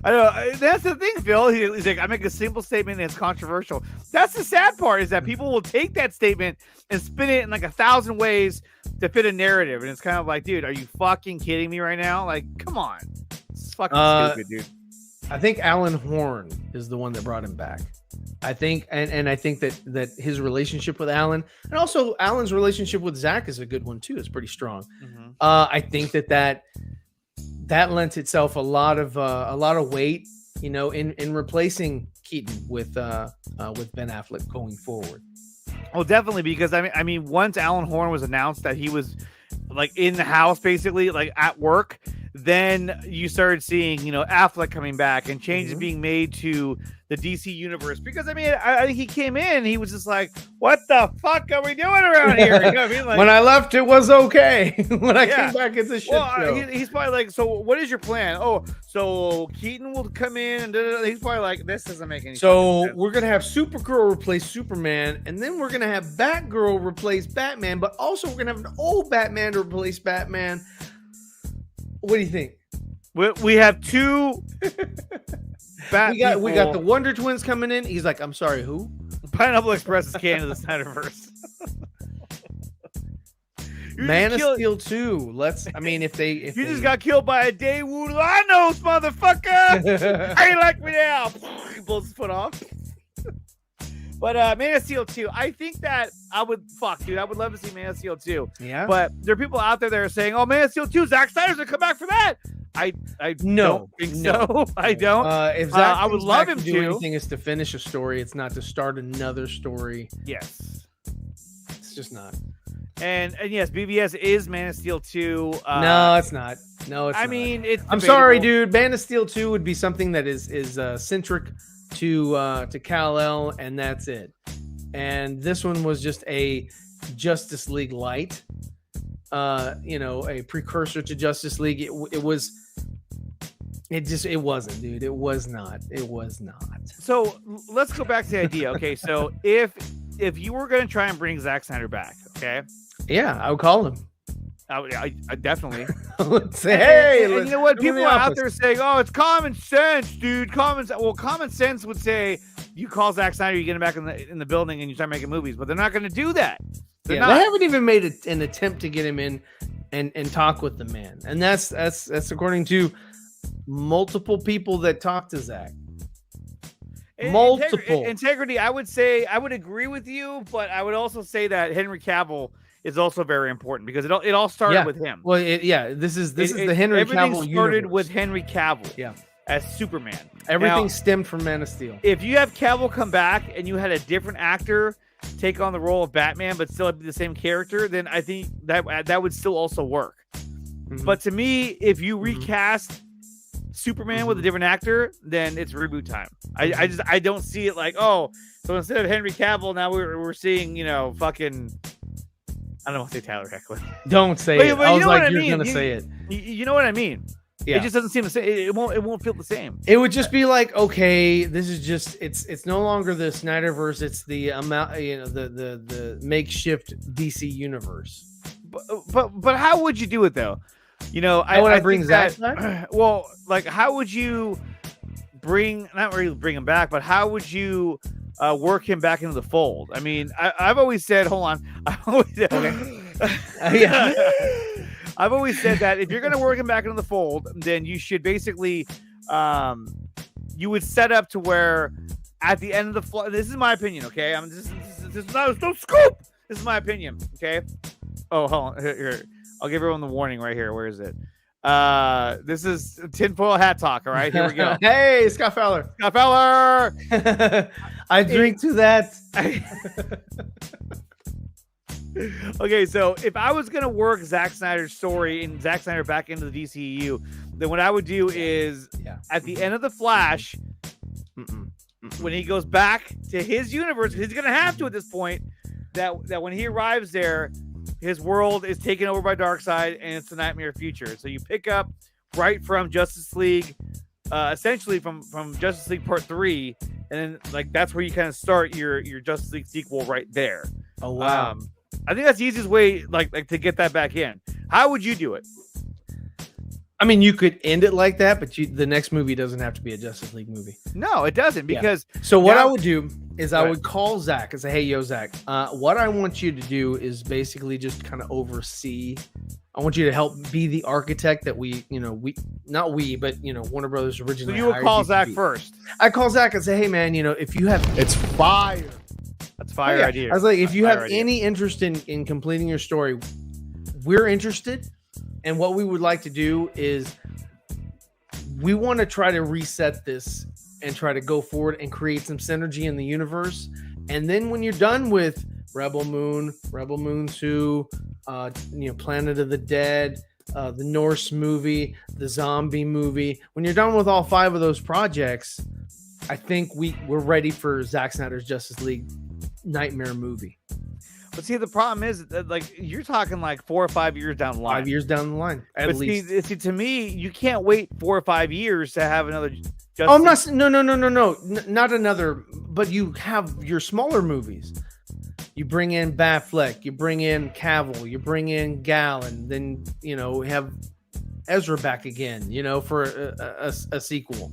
C: I know, that's the thing, Phil. He's like, I make a simple statement and it's controversial. That's the sad part, is that people will take that statement and spin it in like 1,000 ways to fit a narrative, and it's kind of like, dude, are you fucking kidding me right now? Like, come on, it's fucking stupid, dude.
D: I think Alan Horn is the one that brought him back. I think, and I think that his relationship with Alan, and also Alan's relationship with Zach, is a good one too. It's pretty strong.
C: Mm-hmm.
D: I think that lent itself a lot of weight, in replacing Keaton with Ben Affleck going forward.
C: Oh, definitely, because I mean, once Alan Horn was announced that he was like in the house, basically like at work, then you started seeing, Affleck coming back and changes being made to the DC universe. Because I mean, I think he came in, he was just like, "What the fuck are we doing around here?" You know what I mean? Like,
D: when I left, it was okay. When I came back, it's a shit show.
C: He's probably like, "So what is your plan?" Oh, so Keaton will come in, and he's probably like, "This doesn't make any sense."
D: So we're gonna have Supergirl replace Superman, and then we're gonna have Batgirl replace Batman, but also we're gonna have an old Batman to replace Batman. What do you think?
C: We have two.
D: We got the Wonder Twins coming in. He's like, I'm sorry, who?
C: Pineapple Express is canon to the Snyderverse.
D: Man of Steel 2. If
C: you just got killed by a Daewoo Lanos, motherfucker. How you like me now? He pulls his foot off. But Man of Steel 2, I think that I would love to see Man of Steel 2.
D: Yeah.
C: But there are people out there that are saying, "Oh, Man of Steel 2, Zack Snyder's gonna come back for that." I don't think so. I don't.
D: If Zack
C: I would love him to
D: do anything is to finish a story. It's not to start another story.
C: Yes.
D: It's just not.
C: And yes, BVS is Man of Steel 2.
D: No, it's not. No, it's not.
C: I mean, it's
D: I'm sorry, dude. Man of Steel 2 would be something that is centric to Kal-El, and that's it. And this one was just a Justice League light. A precursor to Justice League. It wasn't, dude. It was not.
C: So let's go back to the idea. Okay, so if you were going to try and bring Zack Snyder back, okay?
D: Yeah, I would call him.
C: I definitely.
D: Let's say, hey,
C: and you know what? People are out there saying, "Oh, it's common sense, dude." Common sense would say you call Zack Snyder, you get him back in the building, and you start making movies. But they're not going to do that.
D: They haven't even made an attempt to get him in and talk with the man, and that's according to multiple people that talk to Zack. Multiple
C: integrity. I would say I would agree with you, but I would also say that Henry Cavill is also very important because it all started with him.
D: Well, this is the Henry Cavill
C: started
D: universe.
C: with Henry Cavill.
D: Yeah.
C: as Superman.
D: Everything
C: Now,
D: stemmed from Man of Steel.
C: if you have Cavill come back and you had a different actor take on the role of Batman, but still be the same character, then I think that would still also work.
D: Mhm.
C: But to me, if you recast Superman with a different actor, then it's reboot time. I don't see it like, oh, so instead of Henry Cavill, now we're seeing, fucking, I don't want to say Tyler Hoechlin.
D: Don't say
C: But-
D: it.
C: but
D: I
C: you
D: was
C: know what
D: like,
C: I
D: you're
C: mean.
D: gonna say it.
C: You know what I mean?
D: Yeah.
C: It just doesn't seem the same. It won't feel the same.
D: It would just be like, okay, this is just it's no longer the Snyderverse, it's the amount, the makeshift DC universe.
C: But how would you do it though?
D: How would I bring
C: think
D: Zack
C: that-
D: back?
C: Well, like, how would you not really bring him back, but how would you work him back into the fold? I mean, I've always said, hold on,
D: Yeah.
C: I've always said that if you're going to work him back into the fold, then you should basically, you would set up to where at the end of the this is my opinion, okay? This is not no scoop. This is my opinion, okay? Oh, hold on. Here. I'll give everyone the warning right here. Where is it? This is tinfoil hat talk. All right, here we go.
D: Hey, Scott Fowler.
C: Scott Fowler.
D: I drink to that.
C: Okay, so if I was gonna work Zack Snyder's story and Zack Snyder back into the DCEU, then what I would do is at the end of the Flash, when he goes back to his universe, he's gonna have to at this point. That when he arrives there, his world is taken over by Darkseid and it's the nightmare future. So you pick up right from Justice League, essentially from Justice League Part 3, and then that's where you kind of start your Justice League sequel right there.
D: Oh wow.
C: I think that's the easiest way like to get that back in. How would you do it?
D: I mean, you could end it like that, but the next movie doesn't have to be a Justice League movie.
C: No, it doesn't, because
D: So what
C: now-
D: I would do is I would call Zach and say, hey, yo, Zach, what I want you to do is basically just kind of oversee. I want you to help be the architect that Warner Brothers
C: So
D: originally
C: you would
D: hired
C: call
D: you to
C: Zach
D: be.
C: first.
D: I call Zach and say, hey, man, if you have, it's fire.
C: That's fire idea.
D: I was like, if you
C: Fire
D: have
C: idea.
D: any interest in completing your story, we're interested. And what we would like to do is we want to try to reset this and try to go forward and create some synergy in the universe. And then when you're done with Rebel Moon 2, Planet of the Dead, the Norse movie, the zombie movie, when you're done with all 5 of those projects, I think we're ready for Zack Snyder's Justice League nightmare movie.
C: But see, the problem is that, you're talking 4 or 5 years down the line.
D: 5 years down the line, at
C: But
D: least.
C: see, to me, you can't wait 4 or 5 years to have another.
D: Oh, I'm not. No. Not another. But you have your smaller movies. You bring in Batfleck. You bring in Cavill. You bring in Gal, and then we have Ezra back again. For a sequel.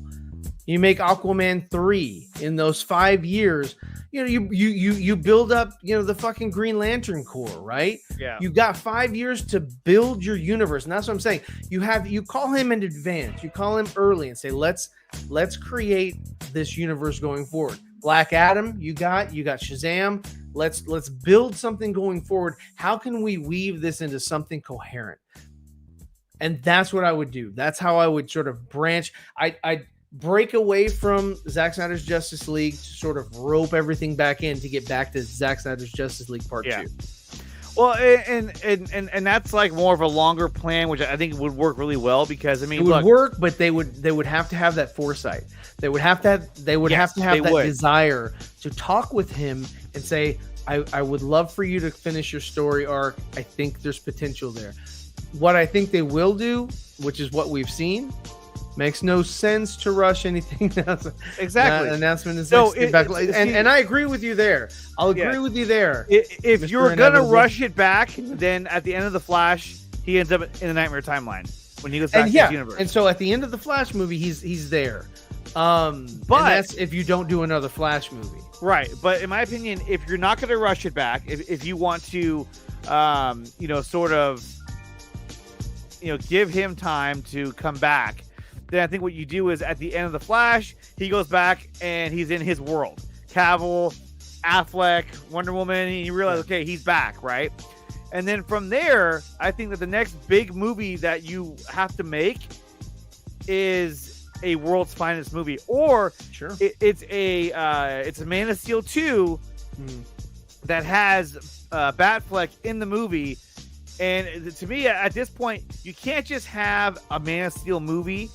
D: You make Aquaman 3 in those 5 years. You build up, the fucking Green Lantern Corps, right?
C: Yeah.
D: You got 5 years to build your universe, and that's what I'm saying. You call him in advance, you call him early, and say let's create this universe going forward. Black Adam, you got Shazam. Let's build something going forward. How can we weave this into something coherent? And that's what I would do. That's how I would sort of branch. I break away from Zack Snyder's Justice League to sort of rope everything back in to get back to Zack Snyder's Justice League Part 2.
C: Well, and that's more of a longer plan, which I think would work really well because
D: It would work, but they would have to have that foresight. They would have to have that desire to talk with him and say, I would love for you to finish your story arc. I think there's potential there. What I think they will do, which is what we've seen, makes no sense to rush anything.
C: Exactly.
D: That announcement is
C: So
D: and I agree with you there. I'll agree with you there.
C: If
D: Mr.
C: you're gonna
D: Inevitable.
C: rush it back, then at the end of the Flash, he ends up in the Nightmare timeline when he goes back
D: And
C: to his universe.
D: and so at the end of the Flash movie, he's there.
C: But
D: and that's if you don't do another Flash movie.
C: Right, but in my opinion, if you're not going to rush it back, if you want to, give him time to come back, then I think what you do is at the end of the Flash, he goes back and he's in his world. Cavill, Affleck, Wonder Woman, and you realize, okay, he's back, right? And then from there, I think that the next big movie that you have to make is a world's finest movie, or
D: Sure.
C: it's a Man of Steel 2 that has Batfleck in the movie. And to me, at this point, you can't just have a Man of Steel movie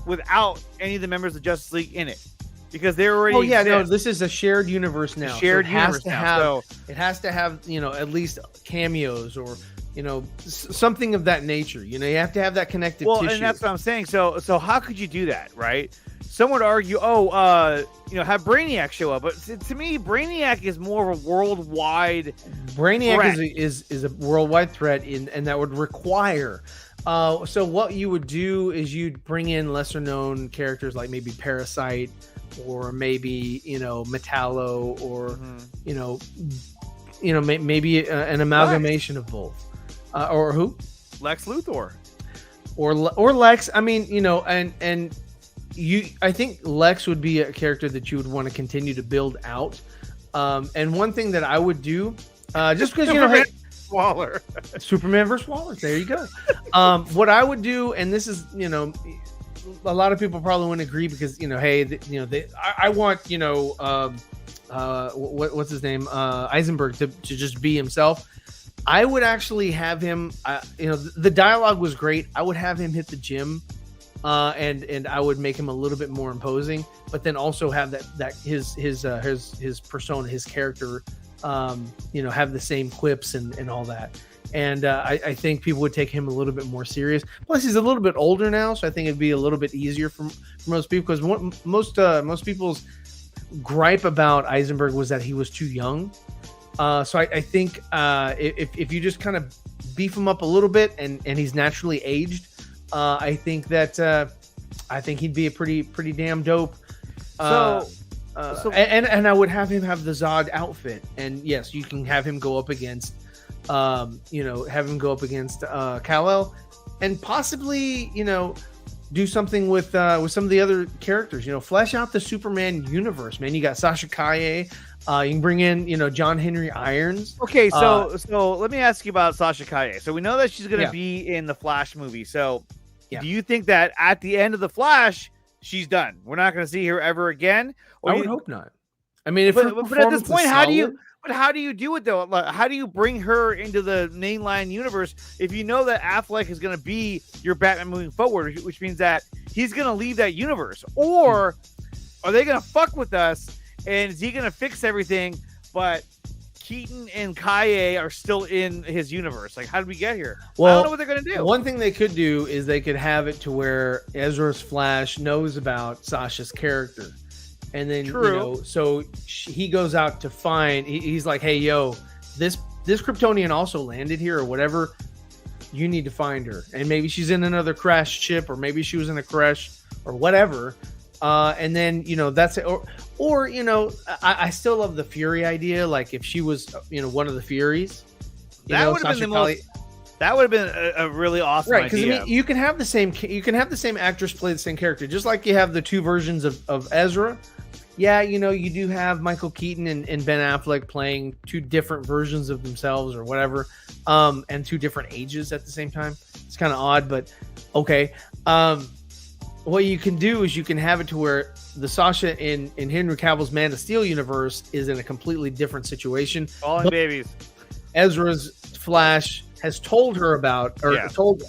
C: without any of the members of Justice League in it, because they're already.
D: Oh yeah, no,
C: exist.
D: this is a shared universe now.
C: Shared
D: so it has
C: universe
D: to
C: now,
D: have.
C: so-
D: It has to have, you know, at least cameos or, you know, something of that nature. You know, you have to have that connective
C: Well,
D: tissue.
C: and that's what I'm saying. So how could you do that, right? Some would argue, have Brainiac show up, but to me, Brainiac is more of a worldwide.
D: Brainiac
C: threat.
D: is a worldwide threat, and that would require. So what you would do is you'd bring in lesser known characters like maybe Parasite, or maybe, you know, Metallo, or maybe an amalgamation of both, or who?
C: Lex Luthor.
D: or Lex. I mean, you know, and I think Lex would be a character that you would want to continue to build out. And one thing that I would do, just because, you know, hey,
C: Waller.
D: Superman versus Waller, there you go. What I would do, and this is, you know, a lot of people probably wouldn't agree because, you know, hey, I want, you know, what's his name, Eisenberg to just be himself. I would actually have him, the dialogue was great. I would have him hit the gym, and I would make him a little bit more imposing, but then also have that his persona, his character, have the same quips and all that. And I think people would take him a little bit more serious. Plus, he's a little bit older now, so I think it'd be a little bit easier for most people, because most people's gripe about Eisenberg was that he was too young. So I think if you just kind of beef him up a little bit and he's naturally aged, I think he'd be a pretty damn dope. And I would have him have the Zod outfit, and yes, you can have him go up against, Kal-El, and possibly, you know, do something with some of the other characters. You know, flesh out the Superman universe, man. You got Sasha Calle. You can bring in, you know, John Henry Irons.
C: Okay, so let me ask you about Sasha Calle. So we know that she's going to
D: Yeah.
C: be in the Flash movie. So
D: Yeah.
C: do you think that at the end of the Flash, she's done? We're not going to see her ever again? Or
D: I
C: you-
D: would hope not. I mean, if her
C: but at this
D: performance is
C: point, how do you?
D: solid-
C: But how do you do it though? Like, how do you bring her into the mainline universe if you know that Affleck is going to be your Batman moving forward, which means that he's going to leave that universe? Or are they going to fuck with us and is he going to fix everything, but Keaton and Kaye are still in his universe? Like, how did we get here? I
D: Well,
C: don't know what they're going to do.
D: One thing they could do is they could have it to where Ezra's Flash knows about Sasha's character. And then,
C: True.
D: you know, so he goes out to find, he's like, hey, yo, this Kryptonian also landed here or whatever. You need to find her. And maybe she's in another crashed ship, or maybe she was in a crash or whatever. And then, you know, that's it. Or you know, I still love the Fury idea. Like if she was, you know, one of the Furies.
C: That would have been the most. That would have been a really awesome
D: right, because I
C: idea.
D: mean, you can have the same actress play the same character, just like you have the two versions of Ezra. Yeah, you know, you do have Michael Keaton and Ben Affleck playing two different versions of themselves or whatever, and two different ages at the same time. It's kind of odd, but okay. What you can do is you can have it to where the Sasha in Henry Cavill's Man of Steel universe is in a completely different situation.
C: Falling
D: But
C: babies.
D: Ezra's Flash has told her about, or
C: Yeah.
D: told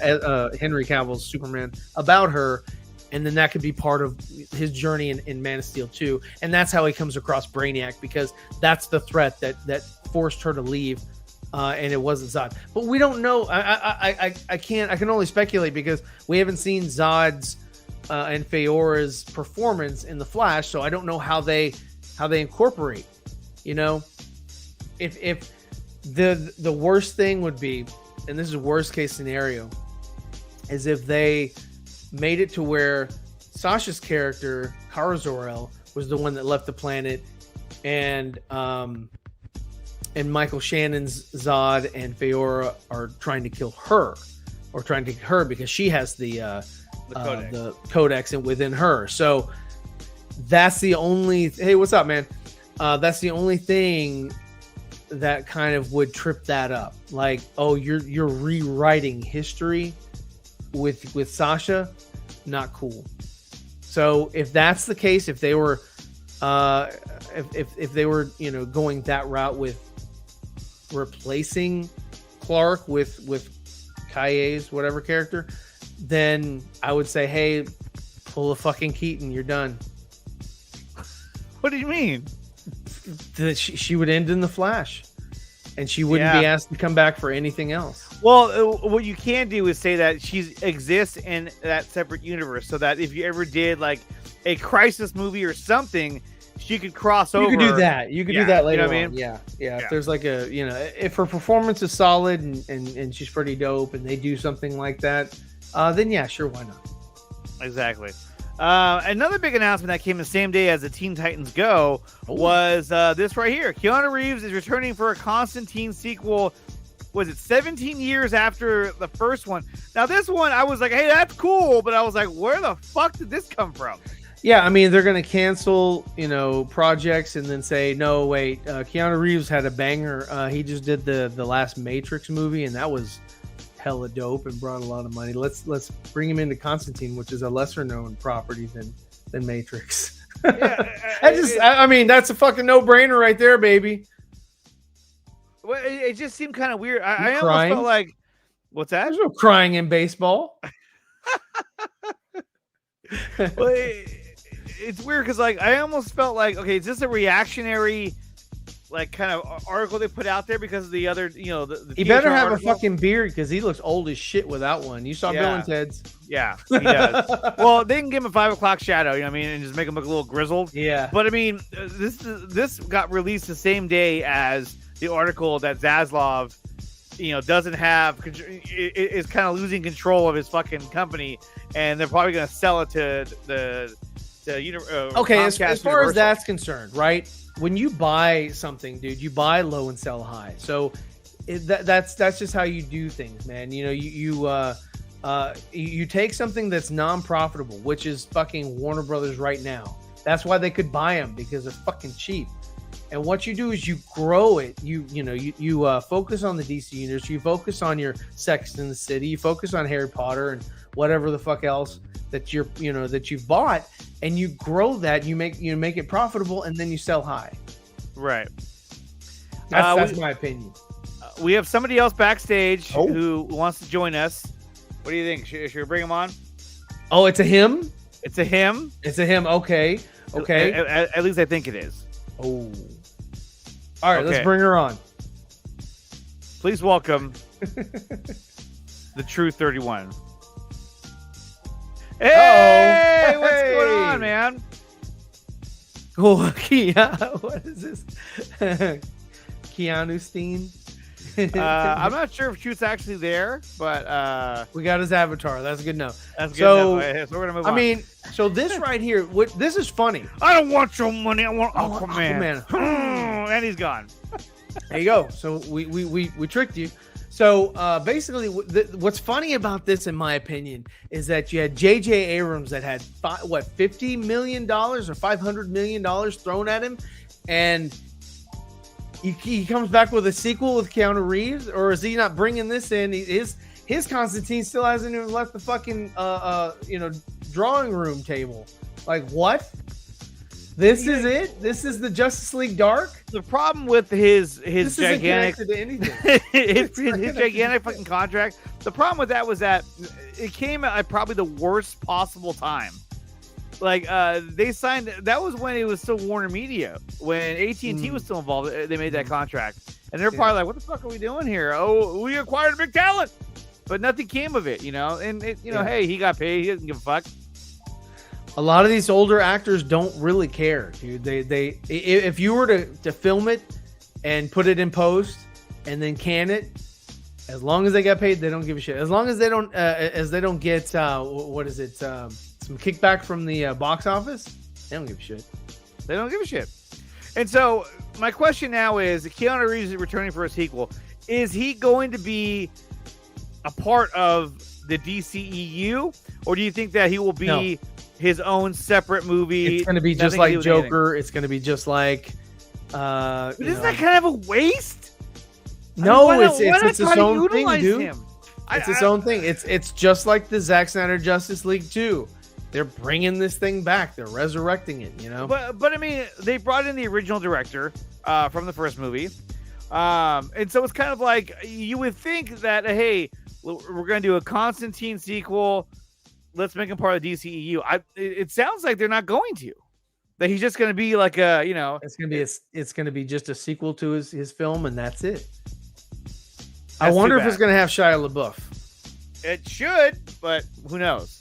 D: Henry Cavill's Superman about her, and then that could be part of his journey in Man of Steel 2. And that's how he comes across Brainiac, because that's the threat that forced her to leave, and it wasn't Zod. But we don't know. I can only speculate because we haven't seen Zod's and Feora's performance in the Flash, so I don't know how they incorporate. You know, if the worst thing would be, and this is a worst case scenario, is if they made it to where Sasha's character, Kara Zor-El, was the one that left the planet, and Michael Shannon's Zod and Feora are trying to kill her, or trying to kill her because she has the codex within her. So that's the only. Hey, what's up, man? That's the only thing that kind of would trip that up. Like, oh, you're rewriting history with Sasha. Not cool. So if that's the case, if they were, if they were, going that route with replacing Clark with Kaye's whatever character, then I would say, hey, pull a fucking Keaton, you're done.
C: What do you mean?
D: She would end in the Flash, and she wouldn't be asked to come back for anything else.
C: Well, what you can do is say that she exists in that separate universe, so that if you ever did like a Crisis movie or something, she could cross over.
D: You could do that. You could do that later.
C: You know what I
D: on.
C: mean?
D: Yeah. If there's like if her performance is solid and she's pretty dope, and they do something like that, then yeah, sure, why not?
C: Exactly. Another big announcement that came the same day as the Teen Titans Go was this right here. Keanu Reeves is returning for a Constantine sequel. Was it 17 years after the first one? Now, this one, I was like, hey, that's cool. But I was like, where the fuck did this come from?
D: Yeah, I mean, they're going to cancel, projects and then say, no, wait, Keanu Reeves had a banger. He just did the last Matrix movie, and that was hella dope and brought a lot of money. Let's bring him into Constantine, which is a lesser known property than Matrix. I mean, that's a fucking no-brainer right there, baby.
C: Well, it just seemed kind of weird. I almost
D: crying?
C: felt like, what's that?
D: There's no crying in baseball.
C: Well, it's weird because like I almost felt like, okay, is this a reactionary like kind of article they put out there because of the other, the
D: he better have
C: article?
D: a fucking beard because he looks old as shit without one. You saw Bill and Ted's.
C: Yeah, he does. Well, they can give him a 5 o'clock shadow, and just make him look a little grizzled.
D: Yeah.
C: But I mean, this got released the same day as the article that Zaslav, doesn't have, is kind of losing control of his fucking company, and they're probably going to sell it to the
D: okay, as far as that's concerned, right? When you buy something, dude, you buy low and sell high. So that's just how you do things, man. You take something that's non-profitable, which is fucking Warner Brothers right now. That's why they could buy them, because they're fucking cheap. And what you do is you grow it. You focus on the DC universe. You focus on your Sex and the City. You focus on Harry Potter and whatever the fuck else that you've bought, and you grow that. You make it profitable, and then you sell high.
C: Right.
D: That's my opinion.
C: We have somebody else backstage who wants to join us. What do you think? Should we bring him on?
D: Oh, it's a him.
C: It's a him.
D: It's a him. Okay.
C: At least I think it is.
D: Oh. All right, let's bring her on.
C: Please welcome the True 31. Hey, what's going on, man?
D: Cool. What is this? Keanu Steen?
C: I'm not sure if Truth's actually there, but
D: we got his avatar. That's good enough.
C: That's good
D: so,
C: enough. So we're gonna move on.
D: I mean, so this right here, this is funny.
C: I don't want your money. I want Aquaman. And he's gone.
D: There you go. So we tricked you. So basically, what's funny about this, in my opinion, is that you had J.J. Abrams that had $50 million or $500 million thrown at him, and he comes back with a sequel with Keanu Reeves, or is he not bringing this in? His Constantine still hasn't even left the fucking drawing room table. Like, what? This is it? This is the Justice League Dark?
C: The problem with his
D: this
C: gigantic
D: isn't connected to anything.
C: his gigantic fucking contract. The problem with that was that it came at probably the worst possible time. Like they signed. That was when it was still Warner Media. When AT&T was still involved, they made that contract, and they're probably like, "What the fuck are we doing here? Oh, we acquired a big talent," but nothing came of it. And hey, he got paid. He doesn't give a fuck.
D: A lot of these older actors don't really care, dude. They if you were to film it and put it in post and then can it, as long as they got paid, they don't give a shit. As long as they don't get some kickback from the box office, they don't give a shit.
C: They don't give a shit. And so my question now is, Keanu Reeves is returning for a sequel. Is he going to be a part of the DCEU, or do you think that he will be his own separate movie?
D: It's going to be just like Joker. It's going to be just like.
C: But isn't that kind of a waste?
D: No, it's its own thing, dude. It's its own thing. It's just like the Zack Snyder Justice League 2. they're bringing this thing back. They're resurrecting it, you know.
C: But I mean, they brought in the original director from the first movie, and so it's kind of like you would think that hey, we're going to do a Constantine sequel. Let's make him part of the DCEU. It sounds like they're not going to. That he's just going to be like a, you know,
D: it's going to be just a sequel to his film, and that's it. I wonder if it's going to have Shia LaBeouf.
C: It should, but who knows?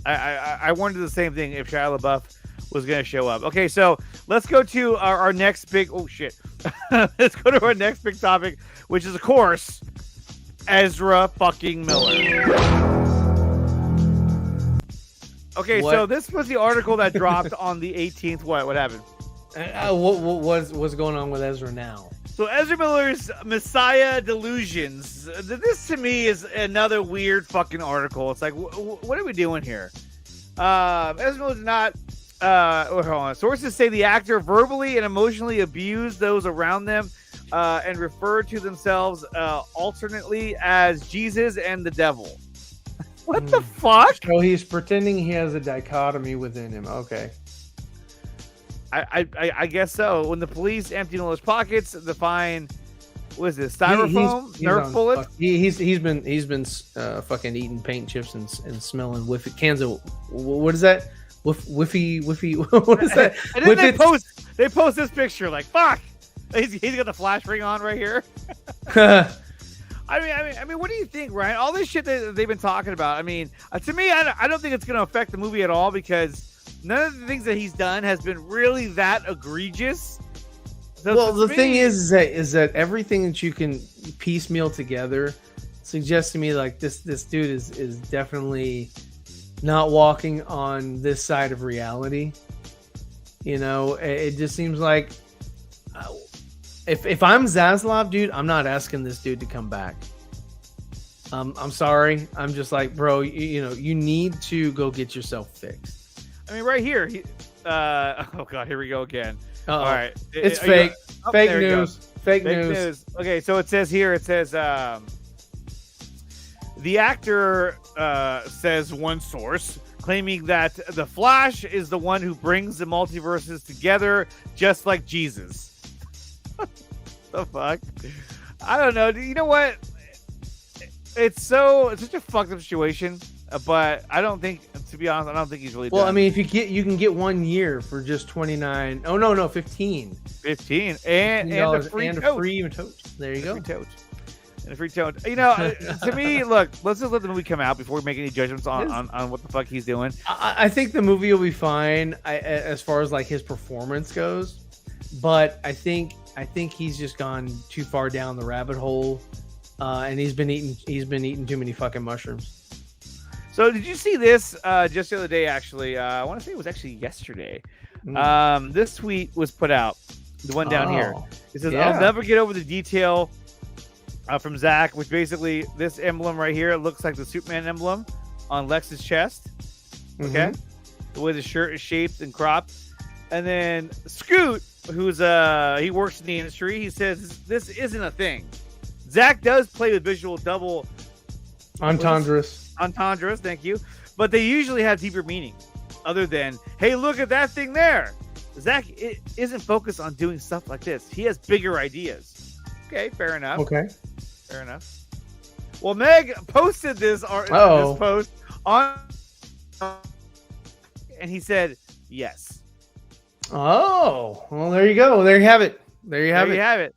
C: I wondered the same thing if Shia LaBeouf was going to show up. Okay, so let's go to our next big. Oh shit! Let's go to our next big topic, which is of course Ezra fucking Miller. Okay, so this was the article that dropped on the 18th. What happened?
D: What's going on with Ezra now?
C: So Ezra Miller's Messiah Delusions. This to me is another weird fucking article. It's like, what are we doing here? Ezra Miller did not. Hold on. Sources say the actor verbally and emotionally abused those around them, and referred to themselves alternately as Jesus and the devil. What the fuck?
D: So he's pretending he has a dichotomy within him. Okay.
C: I guess so. When the police emptied all his pockets to find, what is this, styrofoam, Nerf bullets?
D: He's been fucking eating paint chips and smelling whiffy cans of, what is that? Whiffy. What is that?
C: And then they post this picture like, fuck. He's got the flash ring on right here. I mean, what do you think, Ryan? All this shit that they've been talking about. I mean, to me, I don't think it's going to affect the movie at all because none of the things that he's done has been really that egregious. So
D: well, the thing is that everything that you can piecemeal together suggests to me like this dude is definitely not walking on this side of reality. You know, it just seems like if I'm Zaslav, dude, I'm not asking this dude to come back. I'm sorry. I'm just like, bro, you know, you need to go get yourself fixed.
C: I mean, right here. Oh god, here we go again.
D: Uh-oh.
C: All right,
D: it's fake. Fake news. Fake news.
C: Okay, so it says here. It says the actor says one source claiming that the Flash is the one who brings the multiverses together, just like Jesus. The fuck? I don't know. You know what? It's such a fucked up situation. But I don't think, to be honest, I don't think he's really.
D: Well,
C: done.
D: I mean, if you can get 1 year for just 29. Oh no, 15.
C: 15 and a free
D: tote. There you go.
C: Free tote. And a free tote. You know, to me, look, let's just let the movie come out before we make any judgments on what the fuck he's doing.
D: I think the movie will be fine as far as like his performance goes, but I think he's just gone too far down the rabbit hole, and he's been eating too many fucking mushrooms.
C: So did you see this just the other day, actually? I want to say it was actually yesterday. This tweet was put out, the one down here. It says, I'll never get over the detail from Zach, which basically this emblem right here, it looks like the Superman emblem on Lex's chest. Okay? The way the shirt is shaped and cropped. And then Scoot, who's he works in the industry, he says this isn't a thing. Zach does play with visual double entendres, thank you. But they usually have deeper meaning other than, hey, look at that thing there. Zach isn't focused on doing stuff like this. He has bigger ideas. Okay, fair enough. Fair enough. Well, Meg posted this post on, and he said, yes.
D: Oh, well, there you go. There you have it. There you have it.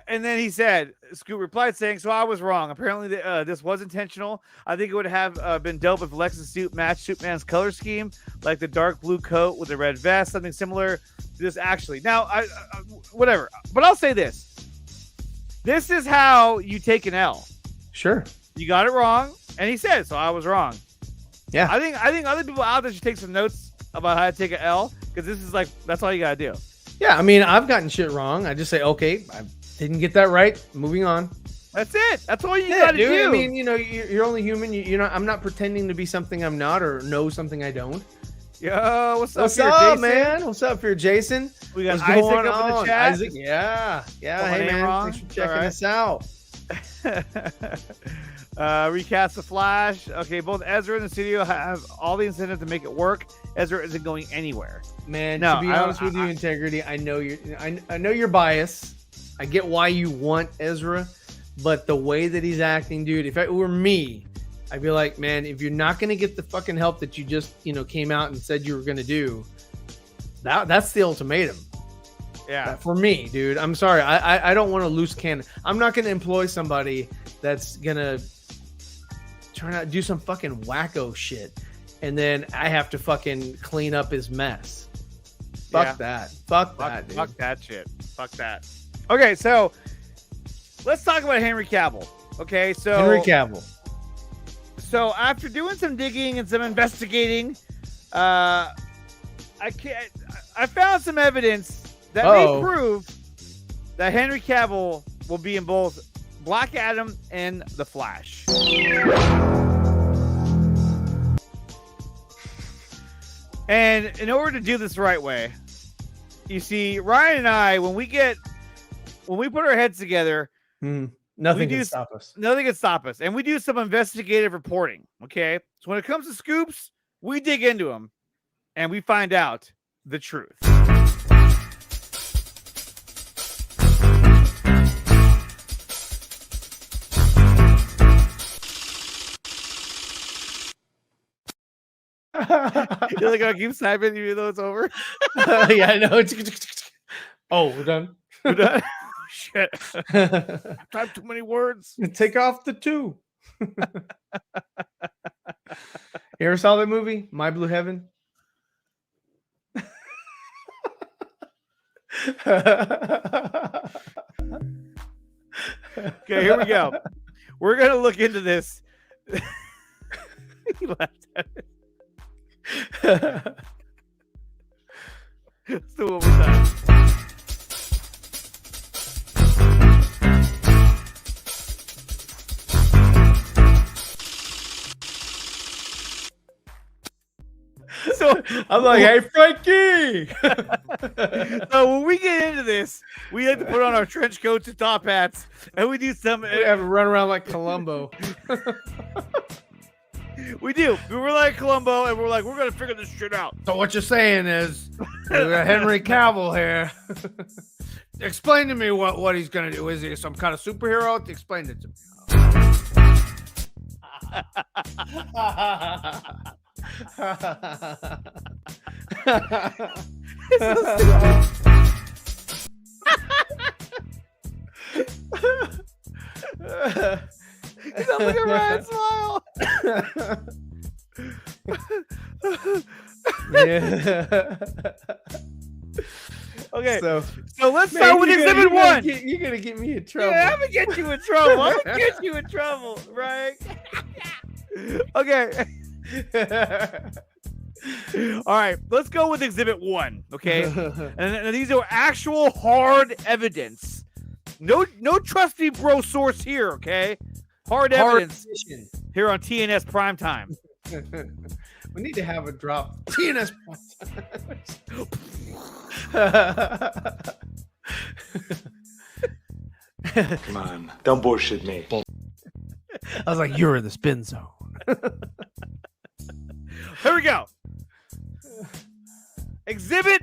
C: And then he said, Scoot replied saying, so I was wrong. Apparently, this was intentional. I think it would have been dope if Lex's suit matched Superman's color scheme, like the dark blue coat with the red vest, something similar to this actually. Now, whatever. But I'll say this. This is how you take an L.
D: Sure.
C: You got it wrong. And he said, so I was wrong.
D: Yeah.
C: I think other people out there should take some notes about how to take an L, because this is like, that's all you got to do.
D: Yeah, I mean, I've gotten shit wrong. I just say, okay, I didn't get that right. Moving on.
C: That's it. That's all you got to do.
D: I mean, you know, you're only human. You know, I'm not pretending to be something I'm not or know something I don't.
C: Yo, what's up,
D: Jason? Man? What's up here, Jason?
C: We got
D: Isaac up in the chat. Isaac, yeah. Hey, man. Thanks for checking us out.
C: Recast the Flash. Okay, both Ezra and the studio have all the incentive to make it work. Ezra isn't going anywhere.
D: Man,
C: No,
D: to be honest with you, Integrity, I know you're biased. I get why you want Ezra, but the way that he's acting, dude, if it were me, I'd be like, man, if you're not going to get the fucking help that you just, came out and said you were going to do, that's the ultimatum.
C: Yeah.
D: For me, dude, I'm sorry. I don't want to loose cannon. I'm not going to employ somebody that's going to turn out, do some fucking wacko shit. And then I have to fucking clean up his mess. Fuck that. Fuck that, dude.
C: Fuck that shit. Fuck that. Okay, so let's talk about Henry Cavill. Okay, so
D: Henry Cavill.
C: So after doing some digging and some investigating, I found some evidence that may prove that Henry Cavill will be in both Black Adam and The Flash. And in order to do this the right way, you see, Ryan and I, when we put our heads together,
D: nothing can stop us.
C: Nothing can stop us. And we do some investigative reporting. Okay. So when it comes to scoops, we dig into them and we find out the truth. You're like, I keep sniping you though it's over.
D: Yeah, I know. Oh, we're done.
C: We're done. Shit. Type too many words.
D: Take off the 2. You ever saw that movie, My Blue Heaven?
C: Okay, here we go. We're gonna look into this. He laughed at it. Let's do it one more time. So
D: I'm like, hey, Frankie.
C: So when we get into this, we have to put on our trench coats and top hats, and we do some.
D: We have to run around like Columbo.
C: We do. We were like Columbo, and we're like, we're gonna figure this shit out.
D: So what you're saying is, we got Henry Cavill here. Explain to me what he's gonna do. Is he some kind of superhero? Explain it to me.
C: Don't look at Ryan smile.
D: Yeah.
C: Okay,
D: so
C: let's start with Exhibit 1.
D: You're gonna get me in trouble.
C: Yeah, I'm gonna get you in trouble. I'm gonna get you in trouble, right? Okay. All right, let's go with Exhibit 1. Okay, and these are actual hard evidence. No trusty bro source here. Okay, hard evidence here on TNS PrimeTime.
D: We need to have a drop. TNS PrimeTime.
A: Come on, don't bullshit me.
D: I was like, you're in the spin zone.
C: Here we go. Exhibit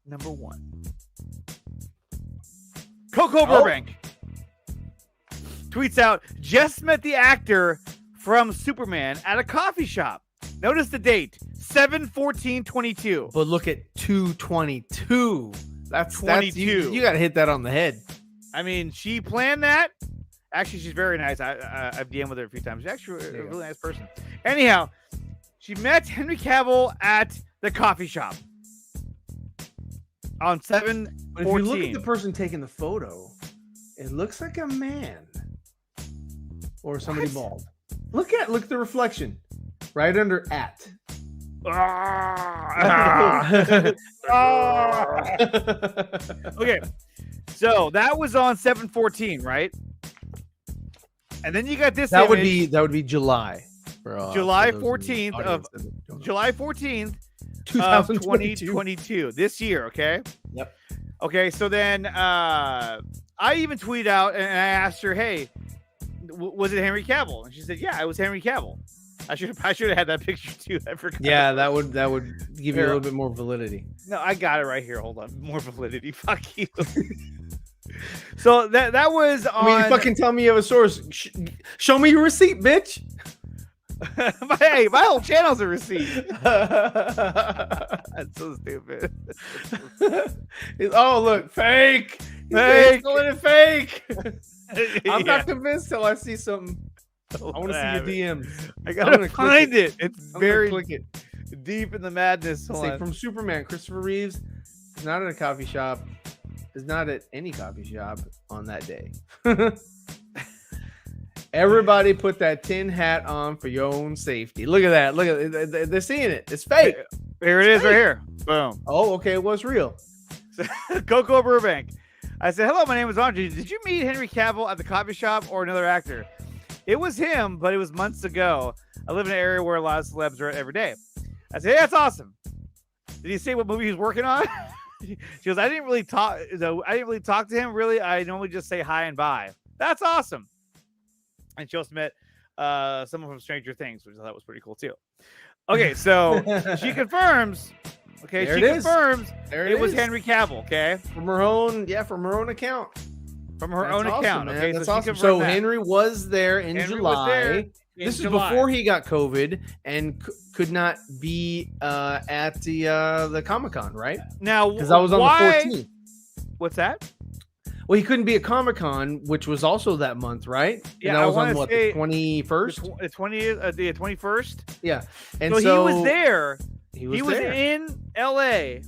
C: number 1. Coco Burbank tweets out, just met the actor from Superman at a coffee shop. Notice the date, 7/14/22.
D: But look at 2/22. That's
C: 22.
D: You got to hit that on the head.
C: I mean, she planned that. Actually, she's very nice. I've DM'd with her a few times. She's actually a really nice person. Anyhow, she met Henry Cavill at the coffee shop on 7/14.
D: But if you look at the person taking the photo, it looks like a man or somebody bald. Look at the reflection right under at.
C: Okay, so that was on 7/14, right? And then you got this.
D: That would be July.
C: July 14th of July 14th, 2022. This year. Okay.
D: Yep.
C: Okay, so then I even tweeted out and I asked her, "Hey, was it Henry Cavill?" And she said, "Yeah, it was Henry Cavill." I should have had that picture too. I forgot.
D: Yeah, that would give you a little bit more validity.
C: No, I got it right here. Hold on, more validity. Fuck you. So that was on.
D: I mean, you fucking tell me you have a source. Show me your receipt, bitch.
C: Hey, my whole channel's a receipt. That's so stupid.
D: Oh, look, fake.
C: Fake.
D: It's fake. I'm not convinced till I see something. I want to see your DMs.
C: I gotta find it. It's very
D: click it.
C: Deep in the madness.
D: Say from Superman, Christopher Reeves is not at a coffee shop. Is not at any coffee shop on that day. Everybody put that tin hat on for your own safety. Look at that. Look at it. They're seeing it. It's fake.
C: Here it is right here. Boom.
D: Oh, okay. It was real.
C: Coco Burbank. I said, hello, my name is Andre. Did you meet Henry Cavill at the coffee shop or another actor? It was him, but it was months ago. I live in an area where a lot of celebs are every day. I said, hey, that's awesome. Did he say what movie he was working on? She goes, I didn't really talk to him, really. I normally just say hi and bye. That's awesome. And she also met someone from Stranger Things, which I thought was pretty cool too. Okay, so she confirms. Okay,
D: there
C: she confirms it was Henry Cavill. Okay,
D: from her own account.
C: From her own account.
D: Man.
C: Okay,
D: that's
C: so
D: awesome. So Henry was there in July. This is before he got COVID and could not be at the Comic-Con, right?
C: Now,
D: because I was on the 14th.
C: What's that?
D: Well, he couldn't be at Comic-Con, which was also that month, right?
C: Yeah,
D: and that was on what, the 21st?
C: The 21st.
D: Yeah, and
C: so he was there. He was
D: there.
C: in LA.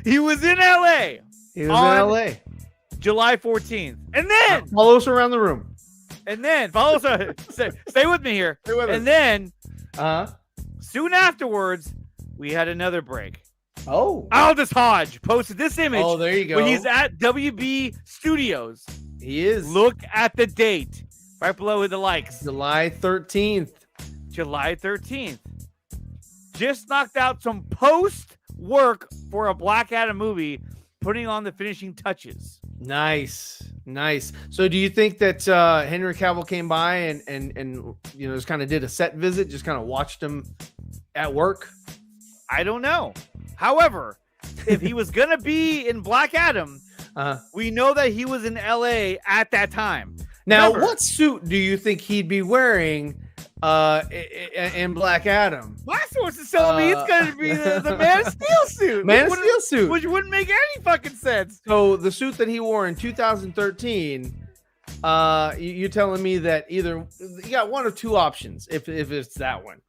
C: He was in LA.
D: He was in LA.
C: July 14th. And then
D: follow us around the room.
C: And then follow us. Stay with me here.
D: Stay with us.
C: And then
D: soon
C: afterwards, we had another break.
D: Oh.
C: Aldous Hodge posted this image.
D: Oh, there you go.
C: When he's at WB Studios.
D: He is.
C: Look at the date. Right below the likes.
D: July 13th.
C: July 13th. Just knocked out some post work for a Black Adam movie, putting on the finishing touches.
D: Nice. So do you think that Henry Cavill came by and just kind of did a set visit, just kind of watched him at work?
C: I don't know. However, if he was gonna be in Black Adam, we know that he was in LA at that time.
D: Now, what suit do you think he'd be wearing in Black Adam?
C: My source is telling me it's going to be the Man of Steel suit.
D: Man of Steel suit.
C: Which wouldn't make any fucking sense.
D: So the suit that he wore in 2013, you're telling me that either you got one of two options if it's that one.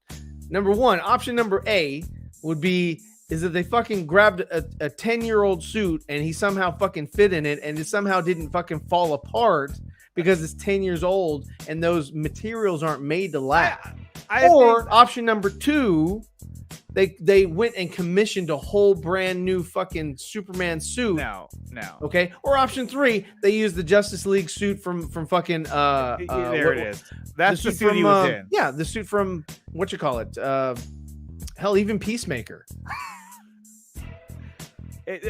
D: Number one, option number A would be is that they fucking grabbed a 10-year-old suit and he somehow fucking fit in it and it somehow didn't fucking fall apart because it's 10 years old and those materials aren't made to last. Or option number two, they went and commissioned a whole brand new fucking Superman suit.
C: No.
D: Okay. Or option three, they used the Justice League suit from fucking
C: there it is. That's the suit he was in.
D: Yeah, the suit from hell, even Peacemaker.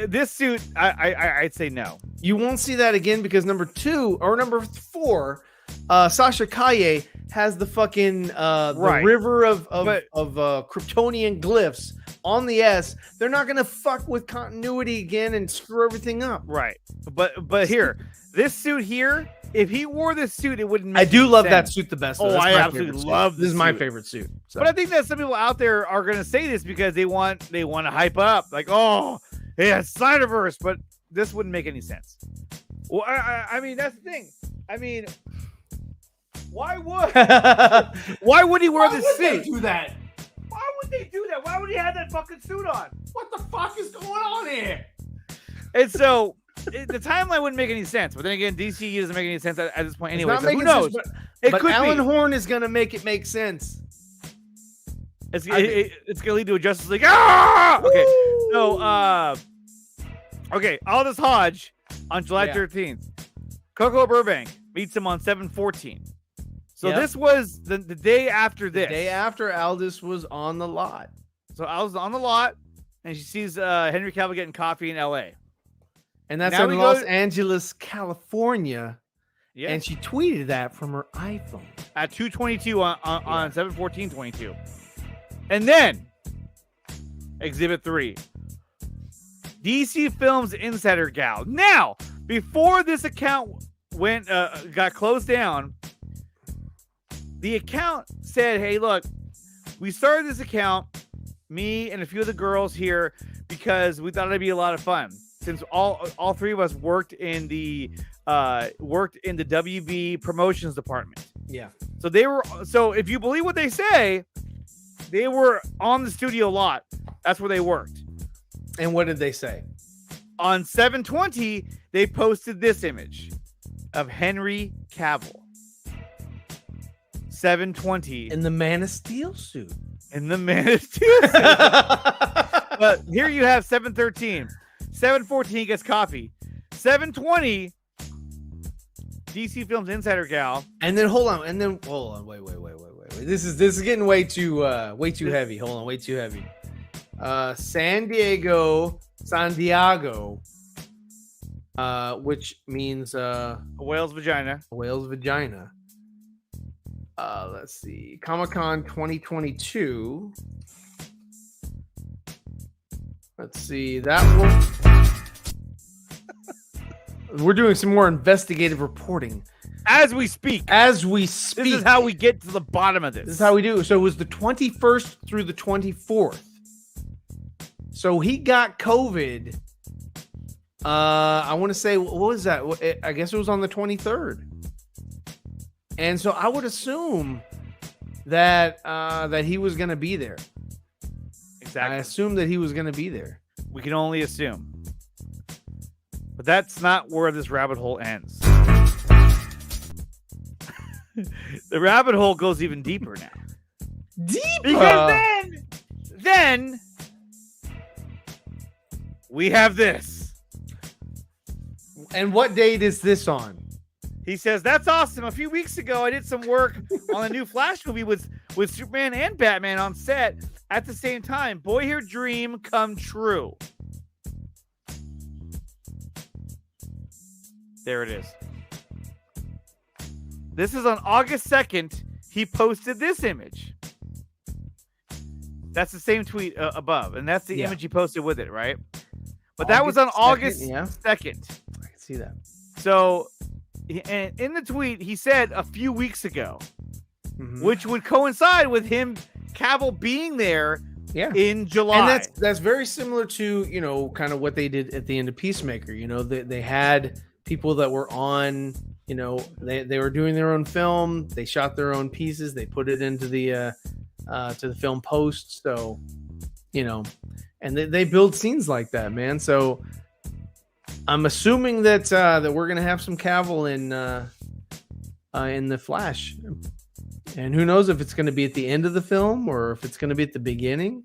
C: This suit, I'd say no.
D: You won't see that again because number 2 or number 4, Sasha Calle has the fucking the river of Kryptonian glyphs on the S. They're not gonna fuck with continuity again and screw everything up.
C: Right. But here, this suit here, if he wore this suit, it wouldn't make
D: I do love
C: sense.
D: that suit the best.
C: Oh, I absolutely love
D: this. Is my favorite suit. So.
C: But I think that some people out there are gonna say this because they want to hype up, like, oh, yeah, Snyderverse, but this wouldn't make any sense. Well, I mean, that's the thing. I mean, why would he wear this suit?
D: Do that?
C: Why would they do that? Why would he have that fucking suit on?
D: What the fuck is going on here?
C: And so the timeline wouldn't make any sense. But then again, DC doesn't make any sense at this point anyway. So who knows?
D: Sense, but Alan Horn is gonna make it make sense.
C: It's gonna lead to a Justice League. Ah! Okay. So okay, Aldous Hodge on July 13th. Coco Burbank meets him on 7/14. So this was the day after this.
D: The day after Aldous was on the lot.
C: So I was on the lot, and she sees Henry Cavill getting coffee in L.A.
D: And that's in Los Angeles, California.
C: Yeah.
D: And she tweeted that from her iPhone.
C: At 2:22 on 7/14/22. And then, Exhibit 3. DC Films Insider Gal. Now, before this account got closed down, the account said, hey, look, we started this account, me and a few of the girls here, because we thought it'd be a lot of fun. Since all three of us worked in the WB promotions department.
D: Yeah.
C: So if you believe what they say, they were on the studio lot. That's where they worked.
D: And what did they say?
C: On 7/20, they posted this image of Henry Cavill. 7/20
D: in the Man of Steel suit.
C: In the Man of Steel suit. But here you have 7/13. 7/14 gets coffee. 7/20 DC Films Insider Gal.
D: And then hold on. Wait. This is getting way too heavy. Hold on, way too heavy. San Diego, which means
C: a whale's vagina.
D: A whale's vagina. Let's see. Comic-Con 2022. Let's see. That one. We're doing some more investigative reporting.
C: As we speak.
D: This is
C: how we get to the bottom of this.
D: This is how we do. So it was the 21st through the 24th. So he got COVID. I want to say, what was that? I guess it was on the 23rd. And so I would assume that he was going to be there.
C: Exactly.
D: I assume that he was going to be there.
C: We can only assume. But that's not where this rabbit hole ends. The rabbit hole goes even deeper now.
D: Deeper?
C: Because then we have this.
D: And what date is this on?
C: He says, that's awesome. A few weeks ago, I did some work on a new Flash movie with Superman and Batman on set at the same time. Boy, your dream come true. There it is. This is on August 2nd. He posted this image. That's the same tweet above. And that's the image he posted with it, right? But that was on August 2nd.
D: I can see that.
C: So, and in the tweet, he said a few weeks ago, which would coincide with him, Cavill, being there in July.
D: And that's very similar to, kind of what they did at the end of Peacemaker. They had people that were on, they were doing their own film. They shot their own pieces. They put it into the to the film post. So, and they build scenes like that, man. So I'm assuming that we're gonna have some Cavill in the Flash, and who knows if it's gonna be at the end of the film or if it's gonna be at the beginning.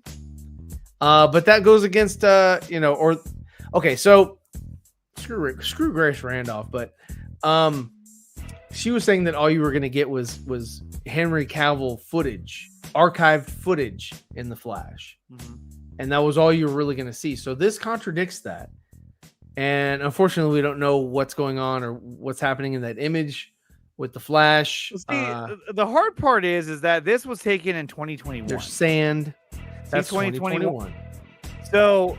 D: But that goes against okay, so screw Grace Randolph, but she was saying that all you were gonna get was Henry Cavill footage, archived footage in the Flash, and that was all you were really gonna see. So this contradicts that. And unfortunately, we don't know what's going on or what's happening in that image with the Flash.
C: See, the hard part is that this was taken in 2021.
D: There's sand. That's
C: 2021. So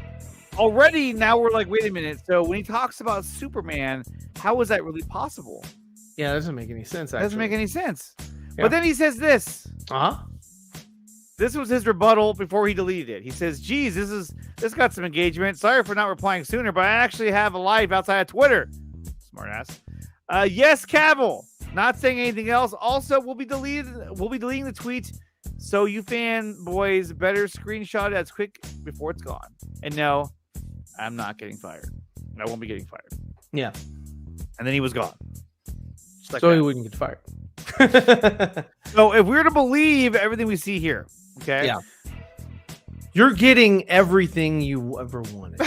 C: already now we're like, wait a minute. So when he talks about Superman, how is that really possible?
D: Yeah, that doesn't make any sense.
C: Doesn't make any sense.
D: Yeah.
C: But then he says this.
D: Uh-huh.
C: This was his rebuttal before he deleted it. He says, geez, this got some engagement. Sorry for not replying sooner, but I actually have a life outside of Twitter. Smart ass. Yes, Cavill. Not saying anything else. Also, we'll be deleting the tweet. So you fanboys better screenshot it as quick before it's gone. And no, I'm not getting fired. I won't be getting fired.
D: Yeah.
C: And then he was gone.
D: Like so he wouldn't get fired.
C: So if we're to believe everything we see here, okay?
D: Yeah. You're getting everything you ever wanted.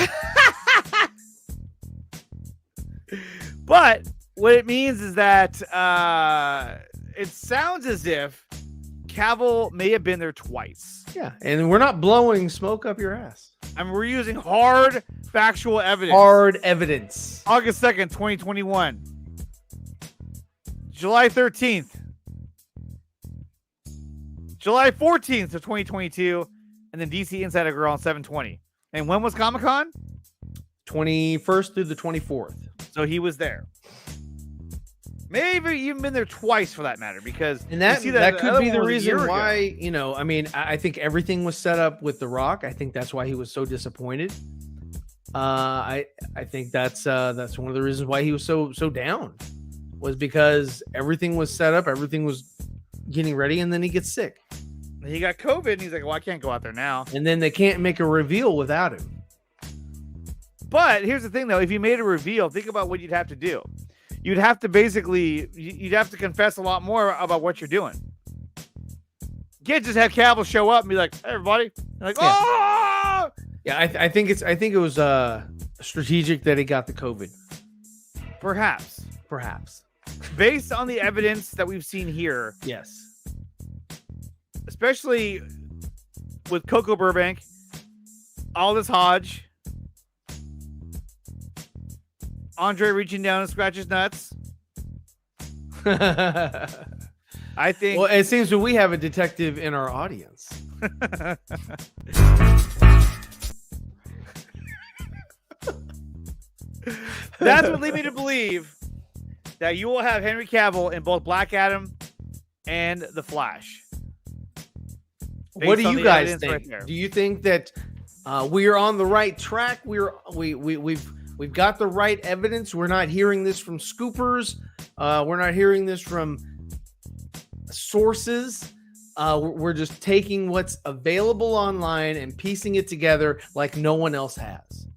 C: But what it means is that it sounds as if Cavill may have been there twice.
D: Yeah, and we're not blowing smoke up your ass.
C: And we're using hard factual evidence.
D: Hard evidence.
C: August 2nd, 2021. July 13th. July 14th of 2022. And then DC Insider Girl on 7/20. And when was Comic-Con?
D: 21st through the 24th.
C: So he was there. Maybe even been there twice for that matter, because
D: and that could
C: other
D: be the
C: one was a
D: reason
C: year
D: why,
C: ago.
D: you know, I mean, I think everything was set up with The Rock. I think that's why he was so disappointed. I think that's one of the reasons why he was so down, was because everything was set up, everything was getting ready, and then he gets sick.
C: He got COVID, and he's like, well, I can't go out there now.
D: And then they can't make a reveal without him.
C: But here's the thing, though. If you made a reveal, think about what you'd have to do. You'd have to you'd have to confess a lot more about what you're doing. You can't just have Cavill show up and be like, hey, everybody. And like, oh!
D: Yeah, I think it was strategic that he got the COVID.
C: Perhaps. Based on the evidence that we've seen here.
D: Yes.
C: Especially with Coco Burbank, Aldous Hodge, Andre reaching down and scratch his nuts. I think.
D: Well, it seems that we have a detective in our audience.
C: That's what leads me to believe that you will have Henry Cavill in both Black Adam and The Flash.
D: What do you guys think?
C: Right,
D: do you think that we are on the right track? We've got the right evidence. We're not hearing this from scoopers. We're not hearing this from sources. We're just taking what's available online and piecing it together like no one else has.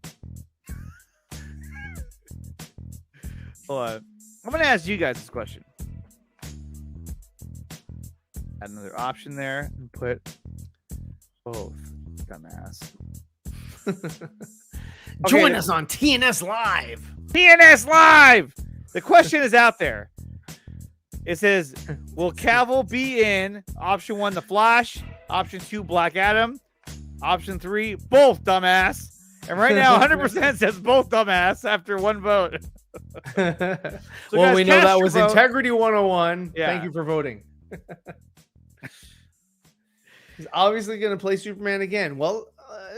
C: Hold on. I'm going to ask you guys this question. Add another option there and put both. Dumbass.
D: Join us on TNS Live.
C: TNS Live! The question is out there. It says, will Cavill be in option 1, The Flash, option 2, Black Adam, option 3, both, dumbass? And right now, 100% says both, dumbass, after one vote.
D: Well,
C: guys,
D: we know that was
C: vote.
D: Integrity 101.
C: Yeah.
D: Thank you for voting. He's obviously going to play Superman again. Well,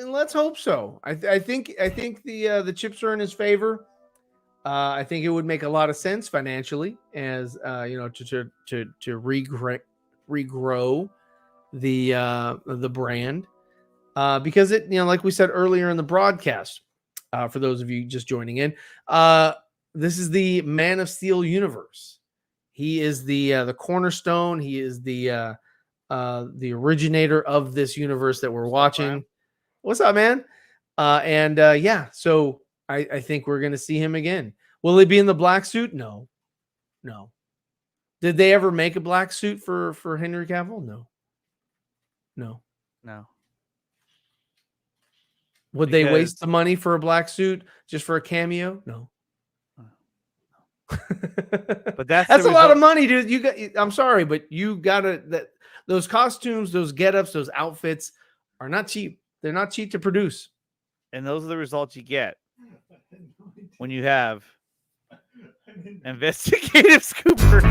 D: let's hope so. I think the chips are in his favor. I think it would make a lot of sense financially, as to regrow the brand, because it, like we said earlier in the broadcast, for those of you just joining in, this is the Man of Steel universe. He is the cornerstone. He is the originator of this universe that we're watching. What's up, man? So I think we're going to see him again. Will he be in the black suit? No. Did they ever make a black suit for Henry Cavill? No. Would they waste the money for a black suit just for a cameo? No.
C: But that's
D: a lot of money, dude. I'm sorry, but you gotta those costumes, those getups, those outfits are not cheap. They're not cheap to produce.
C: And those are the results you get when you have investigative scooper.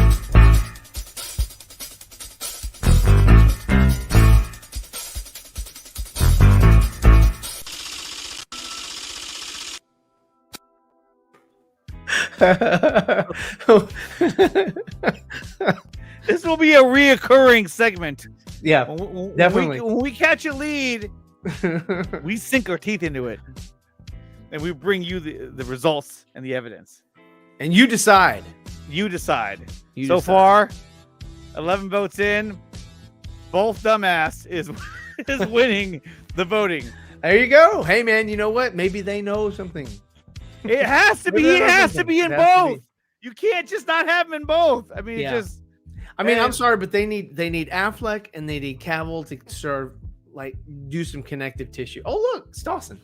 C: This will be a reoccurring segment.
D: Yeah, definitely.
C: When we catch a lead, we sink our teeth into it, and we bring you the results and the evidence.
D: And you decide.
C: So far, 11 votes in. Both dumbass is winning the voting.
D: There you go. Hey, man, you know what? Maybe they know something.
C: It has to be. He has to be in both. You can't just not have him in both. I mean,
D: I'm sorry, but they need Affleck and they need Cavill to sort of like do some connective tissue. Oh, look, it's Dawson.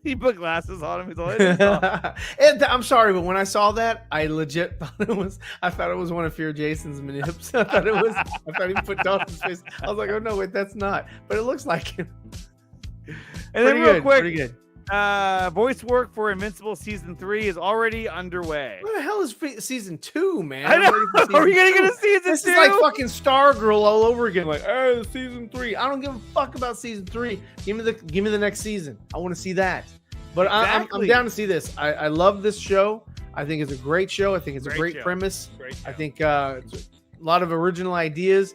C: He put glasses on him. He's like,
D: And I'm sorry, but when I saw that, I legit thought it was. I thought it was one of Fear Jason's manips. I thought it was. I thought he put Dawson's face. I was like, oh no, wait, that's not. But it looks like him.
C: And then real quick,
D: pretty good.
C: Voice work for Invincible season 3 is already underway.
D: What the hell is season 2, man?
C: I know. Are we gonna get a season 2?
D: This is like fucking Stargirl all over again. Like, oh, season 3. I don't give a fuck about season 3. Give me the next season. I want to see that. But
C: Exactly.
D: I'm down to see this. I love this show. I think it's a great show. I think it's a great
C: show.
D: premise.
C: Great show.
D: I think it's a lot of original ideas,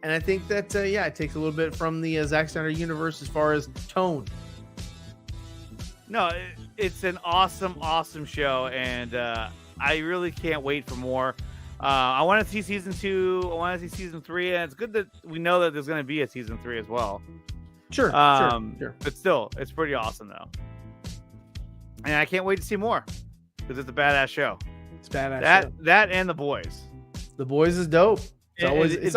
D: and I think that it takes a little bit from the Zack Snyder universe as far as tone.
C: No, it's an awesome show, and I really can't wait for more. I want to see season 2. I want to see season 3, and it's good that we know that there's going to be a season 3 as well.
D: Sure.
C: But still, it's pretty awesome though, and I can't wait to see more because it's a badass show.
D: It's badass.
C: That and The Boys.
D: The Boys is dope. It's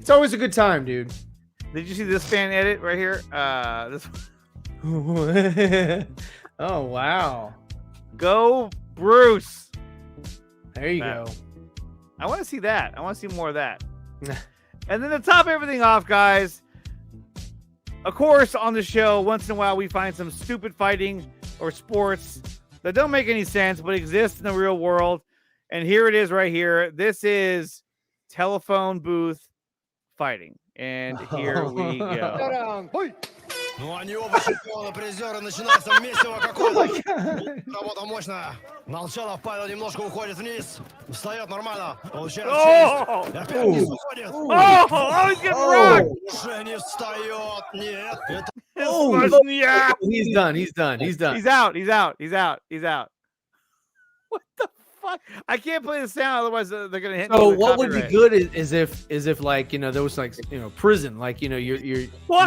D: always a good time, dude.
C: Did you see this fan edit right here? This.
D: Oh wow.
C: Go Bruce.
D: There you go.
C: I want to see that. I want to see more of that. And then to top everything off, guys, of course, on the show, once in a while we find some stupid fighting or sports that don't make any sense but exist in the real world. And here it is right here. This is telephone booth fighting. And here we go.
B: Ну, они оба чемпиона, призеры, начинается месиво какое-то. Работа мощная. Молчалов Павел немножко уходит вниз. Встает нормально. Получает честь. И опять вниз уходит.
C: He's getting rocked.
B: Уже не встает. Нет. Это...
C: Yeah.
D: He's done. He's out.
C: What the fuck? I can't play the sound, otherwise they're gonna hit.
D: So
C: me with
D: what would be
C: copyright.
D: good is if like there was like prison, like you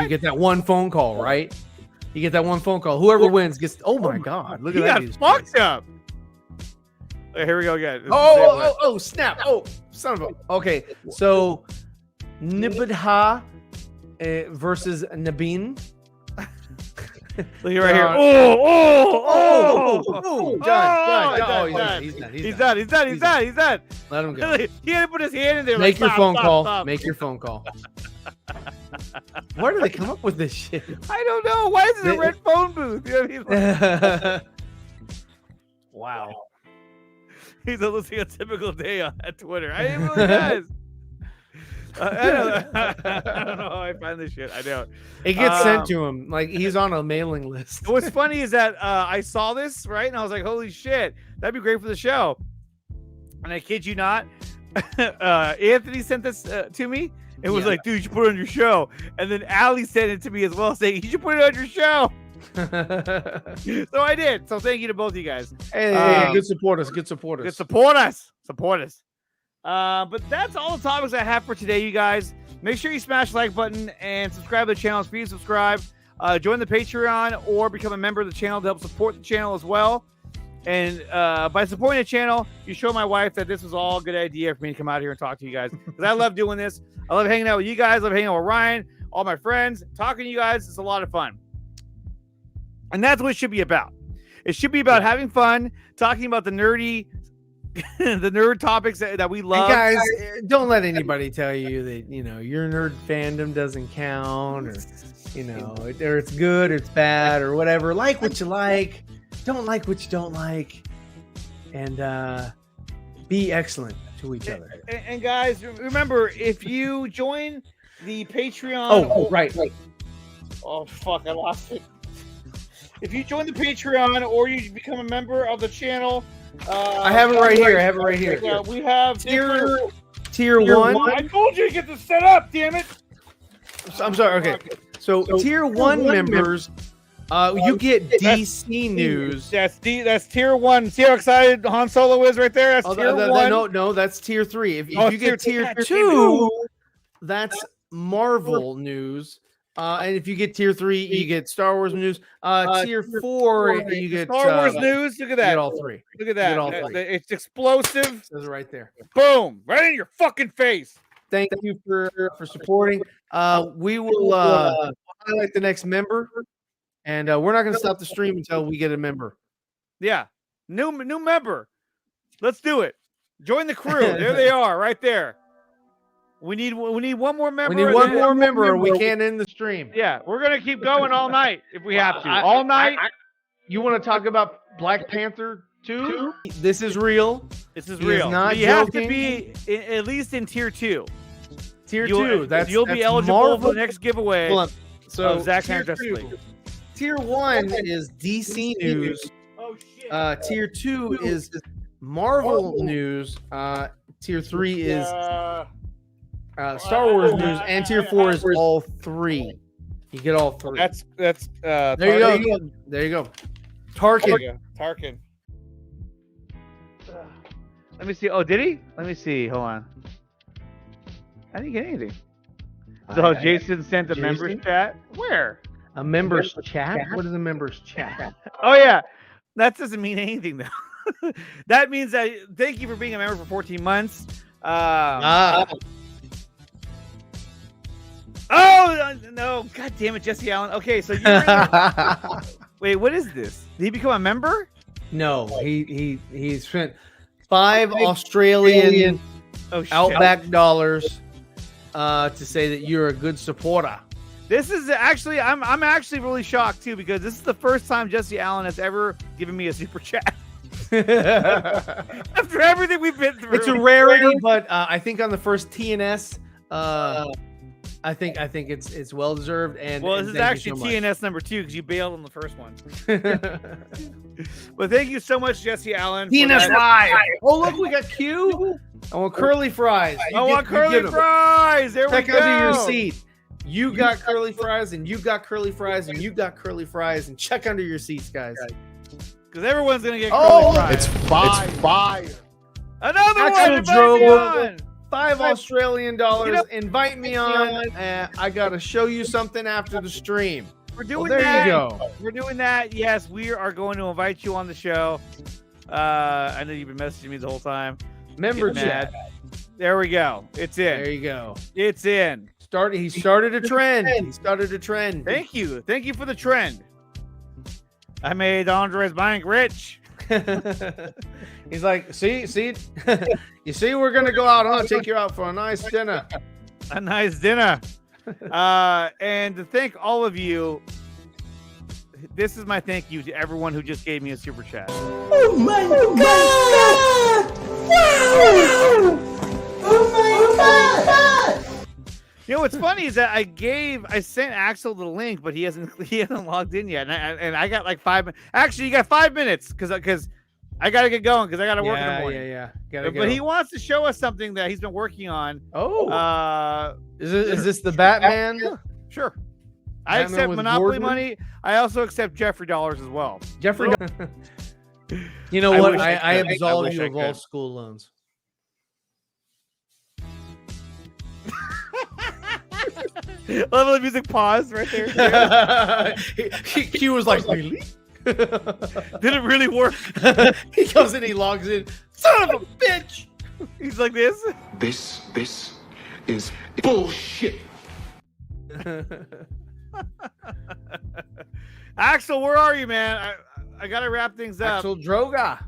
D: get that one phone call, right? You get that one phone call. Whoever wins gets. Oh my god! Look at that.
C: He got fucked up. Okay, here we go again.
D: Oh snap! Oh son of a. Okay, so Nibadha versus Nabin.
C: Look here, right here. Done. He's done.
D: Let him go.
C: He had to put his hand in there.
D: Make your phone call.
C: Stop.
D: Make your phone call. Where do they come up with this shit?
C: I don't know. Why is it a red phone booth? You know what I mean?
D: Wow.
C: He's looking a typical day on Twitter. It really does. I don't know how I find this shit. I don't.
D: It gets sent to him. Like he's on a mailing list.
C: What's funny is that I saw this, right? And I was like, holy shit, that'd be great for the show. And I kid you not, Anthony sent this to me. It was like, dude, you should put it on your show. And then Allie sent it to me as well, saying, you should put it on your show. So I did. So thank you to both of you guys.
D: Hey, good supporters. Support
C: us. But that's all the topics I have for today, you guys. Make sure you smash the like button and subscribe to the channel. Please subscribe. Join the Patreon or become a member of the channel to help support the channel as well. And by supporting the channel, you show my wife that this was all a good idea for me to come out here and talk to you guys. Because I love doing this. I love hanging out with you guys. I love hanging out with Ryan, all my friends, talking to you guys. It's a lot of fun. And that's what it should be about. It should be about having fun, talking about the nerdy the nerd topics that we love.
D: And guys, don't let anybody tell you that your nerd fandom doesn't count, or or it's good or it's bad or whatever. Like what you like, don't like what you don't like, and be excellent to each other.
C: And guys, remember, if you join the Patreon,
D: right.
C: Oh fuck, I lost it. If you join the Patreon or you become a member of the channel.
D: I have it right here.
C: We have
D: tier one.
C: I told you to get this set up, damn it.
D: I'm sorry. Okay. So tier one members, you get DC news.
C: That's tier one. See how excited Han Solo is right there? That's tier one.
D: No, that's tier 3. If you get tier 2, that's Marvel news. And if you get tier 3, you get Star Wars news. Tier 4, you get
C: Star Wars news. Look at that.
D: You get all 3.
C: Look at that. It's explosive.
D: It says it right there.
C: Boom! Right in your fucking face.
D: Thank you for supporting. We will highlight the next member, And we're not going to stop the stream until we get a member.
C: Yeah, new member. Let's do it. Join the crew. There they are, right there. We need one more member.
D: We need one more member, or we can't end the stream.
C: Yeah, we're gonna keep going all night if we have to. All night.
D: You want to talk about Black Panther 2? This is real.
C: This is
D: He
C: real.
D: is not
C: But you have to
D: joking.
C: be at least in tier 2.
D: Tier 2.
C: You'll be eligible
D: Marvel.
C: for the next giveaway.
D: Hold on. So
C: of Zack
D: tier
C: Snyder Justice
D: 2.
C: League.
D: Tier 1 is DC news.
C: Oh shit.
D: Tier 2 is Marvel news. Tier 3 is Star Wars news, and tier 4 is all 3. You get all 3.
C: That's
D: there you go. There you go. Tarkin.
C: Tarkin. Let me see. Oh, did he? Let me see. Hold on. I didn't get anything. So Jason sent a members chat. Where?
D: A members chat? What is a members chat?
C: Oh yeah, that doesn't mean anything though. That means that thank you for being a member for 14 months. Oh no! God damn it, Jesse Allen. Okay, so wait, what is this? Did he become a member?
D: No, he spent 5 Australian Outback dollars to say that you're a good supporter.
C: This is actually I'm actually really shocked too, because this is the first time Jesse Allen has ever given me a super chat. After everything we've been through.
D: It's a rarity, but I think on the first TNS, I think it's well deserved. And
C: well,
D: and
C: this is
D: thank
C: actually
D: you so much.
C: TNS number 2 because you bailed on the first one. But thank you so much, Jesse Allen.
D: TNS Live. Oh look, we got Q. I want curly fries.
C: I want curly fries. There we go.
D: Check under your seat. You got curly fries, and you got curly fries, and you got curly fries, and check under your seats, guys.
C: Because everyone's gonna get curly fries.
E: It's fire.
C: Another
D: Axel
C: one. Invite me
D: Drogo.
C: on.
D: 5 Australian dollars.
C: You know-
D: Invite me on. I gotta show you something after the stream.
C: We're doing
D: there
C: that.
D: you go.
C: We're doing that. Yes, we are going to invite you on the show. I know you've been messaging me the whole time.
D: Member
C: Get mad.
D: chat.
C: There we go. It's in.
D: There you go.
C: It's in.
D: He started a trend. He started a trend.
C: Thank you. Thank you for the trend. I made Andres Bank rich.
D: He's like, see, you see, we're gonna go out. I'm gonna take you out for a nice dinner.
C: A nice dinner. And to thank all of you, this is my thank you to everyone who just gave me a super chat.
F: Oh my god! Wow! Oh my god!
C: You know what's funny is that I sent Axel the link, but he hasn't logged in yet, and I got like 5 minutes. Actually, you got 5 minutes because I gotta get going because I gotta work in the morning.
D: Yeah. Gotta go.
C: But he wants to show us something that he's been working on.
D: Oh, is this the Batman?
C: Sure. I
D: Batman
C: accept
D: with
C: Monopoly
D: Gordon?
C: money. I also accept Jeffrey dollars as well.
D: Jeffrey. You know
C: I
D: what?
C: wish I
D: I
C: could.
D: absolve
C: I wish
D: you
C: I
D: of all
C: could.
D: school loans.
C: I love the music pause right there.
D: Q was like, really?
C: Did it really work?
D: He comes in, he logs in. Son of a bitch!
C: He's like this.
E: This is bullshit.
C: Axel, where are you, man? I gotta wrap things up.
D: Axel Droga.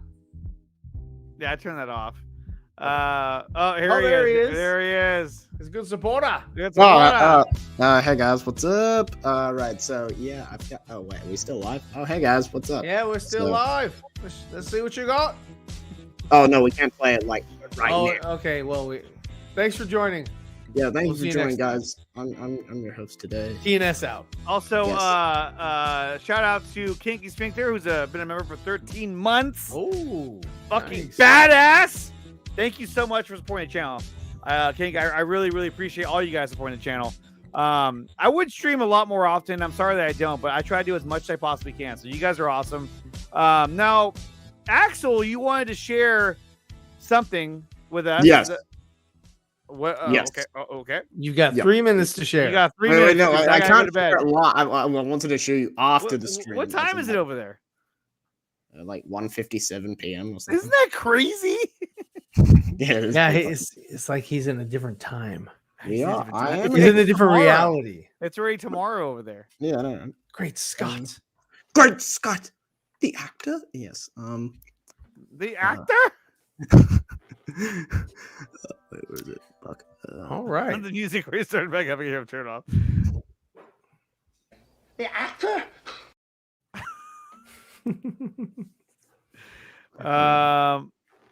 C: Yeah, I turned that off. Here
D: there
C: he
D: he
C: is.
D: is.
C: There he is.
D: He's a good supporter.
C: Good
G: Hey guys, what's up? Right, so yeah, I've got. Oh wait, are we still live? Oh hey guys, what's up?
D: Yeah, we're still
G: So-
D: live. Let's see what you got.
G: Oh no, we can't play it like right now.
D: Okay. Well, thanks for joining.
G: Yeah, thank
D: We'll see
G: you
D: you
G: for joining,
D: next
G: guys. I'm your host today.
D: TNS out.
C: Also,
G: Yes.
C: shout out to Kinky Sphincter, who's been a member for 13 months.
D: Oh,
C: Fucking
D: nice.
C: badass. Thank you so much for supporting the channel. Kink, I really, really appreciate all you guys supporting the channel. I would stream a lot more often. I'm sorry that I don't, but I try to do as much as I possibly can. So you guys are awesome. Now, Axel, you wanted to share something with us.
G: Yes.
C: What?
G: Yes.
C: Okay. Okay.
D: You've got
G: Yeah.
D: 3 minutes to share.
C: You got 3
G: Wait,
C: minutes.
G: no,
C: because
G: I
C: gotta go
G: can't
C: to bed.
G: share a lot. I wanted to show you after
C: What-
G: the stream.
C: What time is it over there?
G: Like 1:57 p.m. or something.
C: Isn't that crazy?
D: Yeah, it's like he's in a different time.
G: we are. I am.
D: He's in a different
C: tomorrow.
D: reality.
C: It's already tomorrow over there.
G: Yeah, I know.
D: Great Scott.
G: Great Scott, the actor. Yes.
C: The actor?
G: Wait, where is it? Fuck.
D: All right.
C: The music restarted back up. I can turn it off.
E: The actor?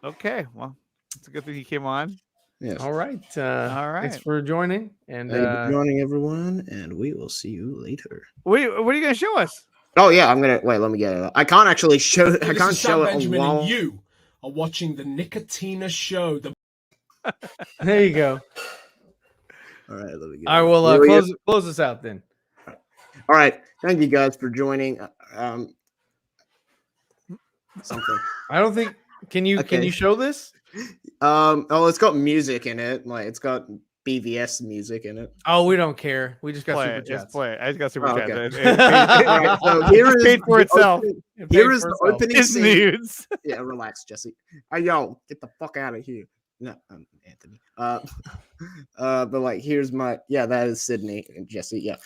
C: Okay. Well, it's a good thing he came on.
G: Yes.
D: All right.
C: All right.
D: Thanks for joining. And
G: Thank you for joining, everyone, and we will see you later.
C: What are you going to show us?
G: Oh yeah, I'm gonna wait. Let me get it. I can't actually show. I
H: This
G: can't
H: is Sam
G: show it
H: Benjamin,
G: while.
H: and you are watching the Nicotina Show. The
D: there you go.
G: All right, let me get
D: I
G: it.
D: will
G: Here we go.
D: close this out then.
G: All right, thank you guys for joining. Something.
D: I don't think can you
G: Okay.
D: show this?
G: Oh, it's got music in it. Like it's got BVS music in it.
D: Oh, we don't care. We just got
C: Play
D: super
C: it. Just
D: chats.
C: play it. I just got super
G: Oh,
C: chats.
G: okay.
C: It
G: All right, so here is
C: paid for
G: the
C: itself.
G: opening-
D: It
G: Here
D: paid
G: is
D: for
G: the
D: itself.
G: opening
C: It's
G: scene.
C: nudes.
G: Yeah, relax, Jesse. Yo, get the fuck out of here. No, Anthony. But like, here's my that is Sydney and Jesse. Yeah.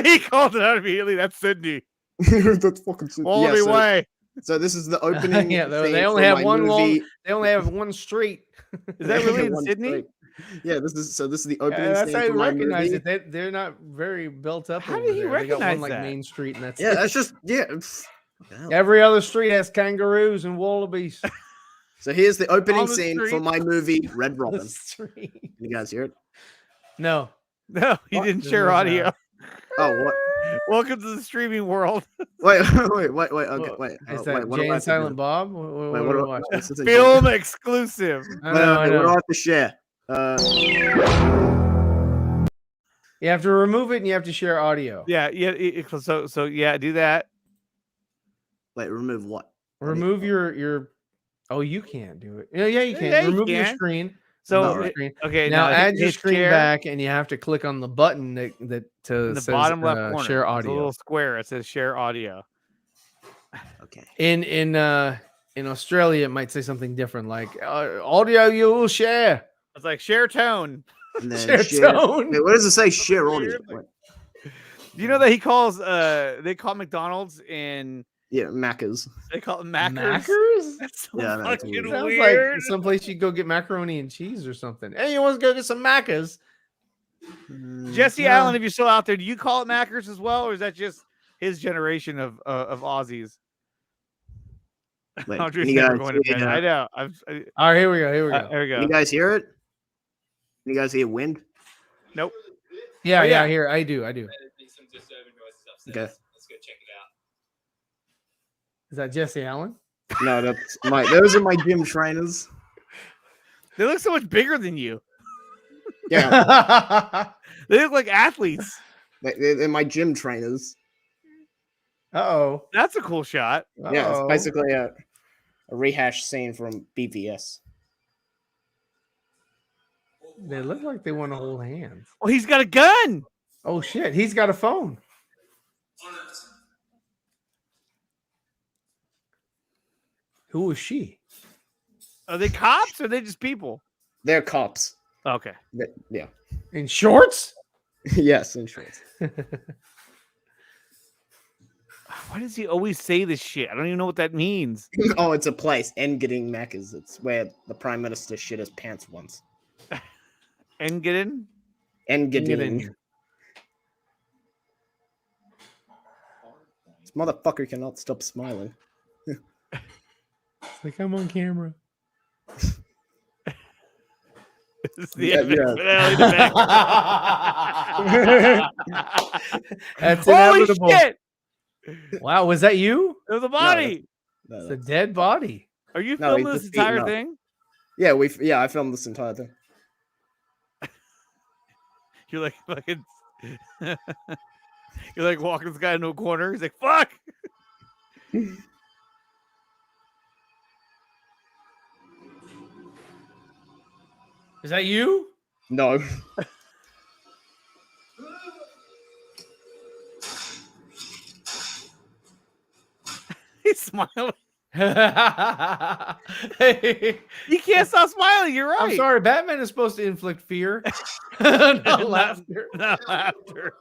C: He called it out immediately. That's Sydney.
G: That's fucking Sydney.
C: All the way.
G: So this is the opening.
D: Yeah,
G: theme
D: they only
G: for
D: have
G: my
D: one
G: movie.
D: They only have one street.
C: Is that really in
G: One
C: Sydney?
G: straight. Yeah, this is the opening.
D: That's
G: scene
D: how
G: for
D: you
G: my
D: recognize
G: movie.
D: it. They're not very built up.
C: How
D: over
C: did he
D: there. They got
C: recognize
D: one like
C: that?
D: Main Street, and that's
G: Yeah,
D: it.
G: that's just
D: Every other street has kangaroos and wallabies.
G: So here's the opening
C: On the
G: scene for
C: street.
G: my movie Red
D: The
G: Robin.
D: street.
G: You guys hear it?
D: No.
C: No, he
G: What?
C: didn't
D: There's
C: share
D: no
C: audio.
G: Oh, what?
C: Welcome to the streaming world.
G: Wait. Okay, wait.
D: Is
G: Oh,
D: that
G: wait, what do
D: Jay
G: I
D: and
G: have to
D: Silent
G: do?
D: Bob?
G: Wait,
D: What
G: what
D: do
G: do
D: we watch?
G: this is a-
C: Film exclusive.
D: I
G: Wait,
D: know, I
G: what do
D: know.
G: I have to share?
D: You have to remove it and you have to share audio.
C: Yeah. So yeah, do that.
G: Wait, remove what?
D: Remove your. Oh, you can't do it. Yeah, you can.
C: Yeah, you
D: remove your
C: can.
D: screen.
C: So
D: Remove your
G: right.
D: screen.
C: okay,
D: Now add your
C: hit
D: screen
C: share
D: back, and you have to click on the button that to
C: in the
D: says,
C: bottom left corner.
D: share
C: There's a
D: audio.
C: little square. It says share audio.
G: Okay.
D: In Australia, it might say something different, like audio you will share.
C: It's like share tone.
G: And then
D: Share tone.
G: Wait, what does it say? Share audio.
C: Share-
G: Wait.
C: Do you know that he calls they call McDonald's in
G: Yeah, Macca's.
C: they call it Mackers?
D: Mackers?
C: That's so
G: Yeah, that's
C: fucking
G: weird.
D: Sounds
C: weird.
D: like someplace you go get macaroni and cheese or something. Hey, you want to go get some Maccas?
C: Jesse
D: Yeah.
C: Allen, if you're still out there, do you call it Mackers as well, or is that just his generation of Aussies?
G: Wait,
C: Andre's
G: can you
C: never
G: guys
C: going to
G: hear-
C: bed. I know.
D: All right, here we go. Here we go.
C: There we
G: Can
C: go.
G: you guys hear it? Can you guys hear wind?
C: Nope.
D: Yeah,
C: Oh,
D: yeah,
C: yeah.
D: here I do.
G: Okay.
D: Is that Jesse Allen?
G: No, that's those are my gym trainers.
C: They look so much bigger than you.
G: Yeah,
C: They look like athletes.
G: they're my gym trainers.
D: Uh-oh.
C: That's a cool shot.
G: Yeah, it's
D: Uh-oh.
G: basically a rehash scene from BVS.
D: They look like they want to hold hands.
C: Well, he's got a gun.
D: Oh shit, he's got a phone. Who is she?
C: Are they cops or are they just people?
G: They're cops.
C: Okay.
G: Yeah.
D: In shorts?
G: Yes, in short.
C: Why does he always say this shit? I don't even know what that means.
G: Oh, it's a place. Engadine Macca's. It's where the Prime Minister shit his pants once.
C: Engadin?
G: Engadine. This motherfucker cannot stop smiling.
D: It's like I'm on camera.
C: This is the
G: Yeah,
C: epic
G: yeah.
C: finale to
D: That's
C: Holy
D: inevitable.
C: shit!
D: Wow, was that you?
C: There's a body.
G: No,
D: It's a dead body.
C: Are you
G: No,
C: filming
G: he's
C: this
G: just eating
C: entire
G: up.
C: thing?
G: Yeah, I filmed this entire thing.
C: You're like fucking. You're like walking this guy into a corner. He's like, "Fuck!"
D: Is that you?
G: No.
C: He's smiling.
D: Hey,
C: You can't stop smiling. You're right.
D: I'm sorry. Batman is supposed to inflict fear, not
C: Not-
D: laughter.
C: Not laughter.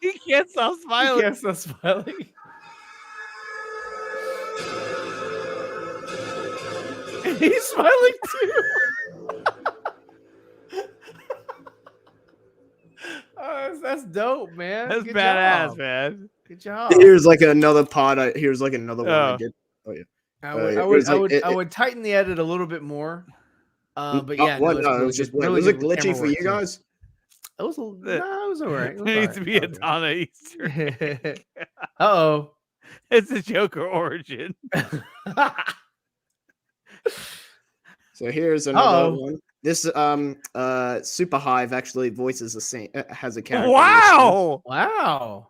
C: He can't stop smiling.
D: Yes, that's smiling. He's smiling too. Oh, that's dope, man.
C: That's
D: Good
C: badass,
D: job.
C: man.
D: Good job.
G: Here's like another part. Here's like another one I
C: Oh.
G: did. Oh yeah.
D: I would tighten the edit a little bit more. But yeah,
G: what?
D: it's
G: No, it
D: really
G: was just
D: good- really
G: was it
D: good
G: glitchy
D: camera
G: for
D: work,
G: you
D: too.
G: guys?
D: It was no, it was all right.
C: There needs to be a Donna Easter.
D: Uh-oh.
C: It's a Joker origin.
G: So here's another
D: Uh-oh.
G: one. This Super Hive actually voices the same has a character.
C: Wow.
D: Wow.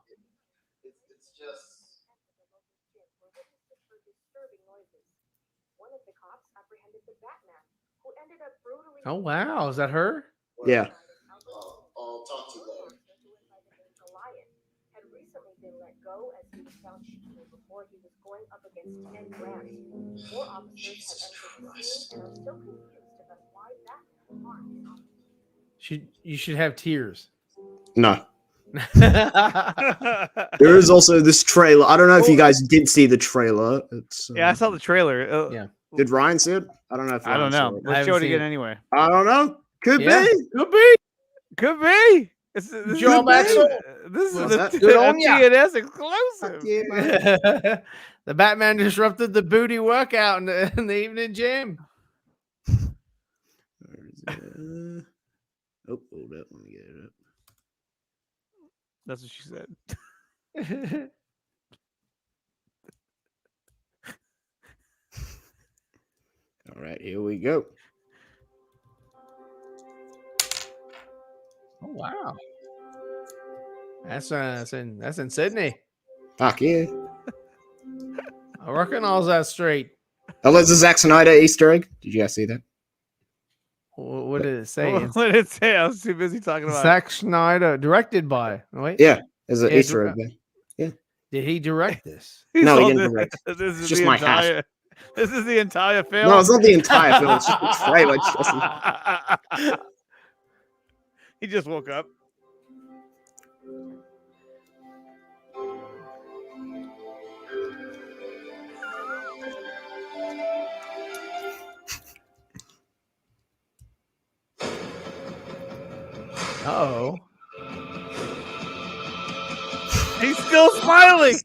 D: Oh wow, is that her?
G: Yeah.
E: I'll talk to you later.
D: You should have tears.
G: No.
D: Oh,
G: There is also this trailer. I don't know if you guys did see the trailer. It's
C: Yeah, I saw the trailer.
D: Yeah.
G: Did Ryan see it? I don't know if
C: I don't
G: Ryan saw
C: know.
G: it.
C: Let's
D: haven't
C: show it
D: seen
C: again
D: it.
C: anyway.
G: I don't know. Could
D: Yeah.
G: be.
D: Could be.
C: Could be. This
D: Joe
C: is
D: Maxwell.
C: This is
G: What's
C: a
G: that?
D: Good on ya.
C: TNS
G: Fuck
C: exclusive.
G: yeah, man.
D: The Batman disrupted the booty workout in the evening gym.
G: Where is it? Oh, hold up. Let me get it up.
C: That's what she said.
G: All right, here we go.
D: Oh wow. That's in Sydney.
G: Fuck yeah.
D: I reckon I was that straight.
G: Oh, there's a Zack Snyder Easter egg. Did you guys see that?
D: What did it say?
C: What did it say? I was too busy talking about.
D: Zack Snyder, directed by. Wait,
G: Yeah, there's an
D: Yeah,
G: Easter egg there.
D: did he direct this?
G: No, he
C: told
G: didn't
C: this-
G: direct.
C: This is
G: just
C: the
G: my hat.
C: entire. This is the entire film.
G: No, it's not the entire film. It's just the trailer. Jesse.
C: He just woke up.
D: Oh,
C: He's still smiling.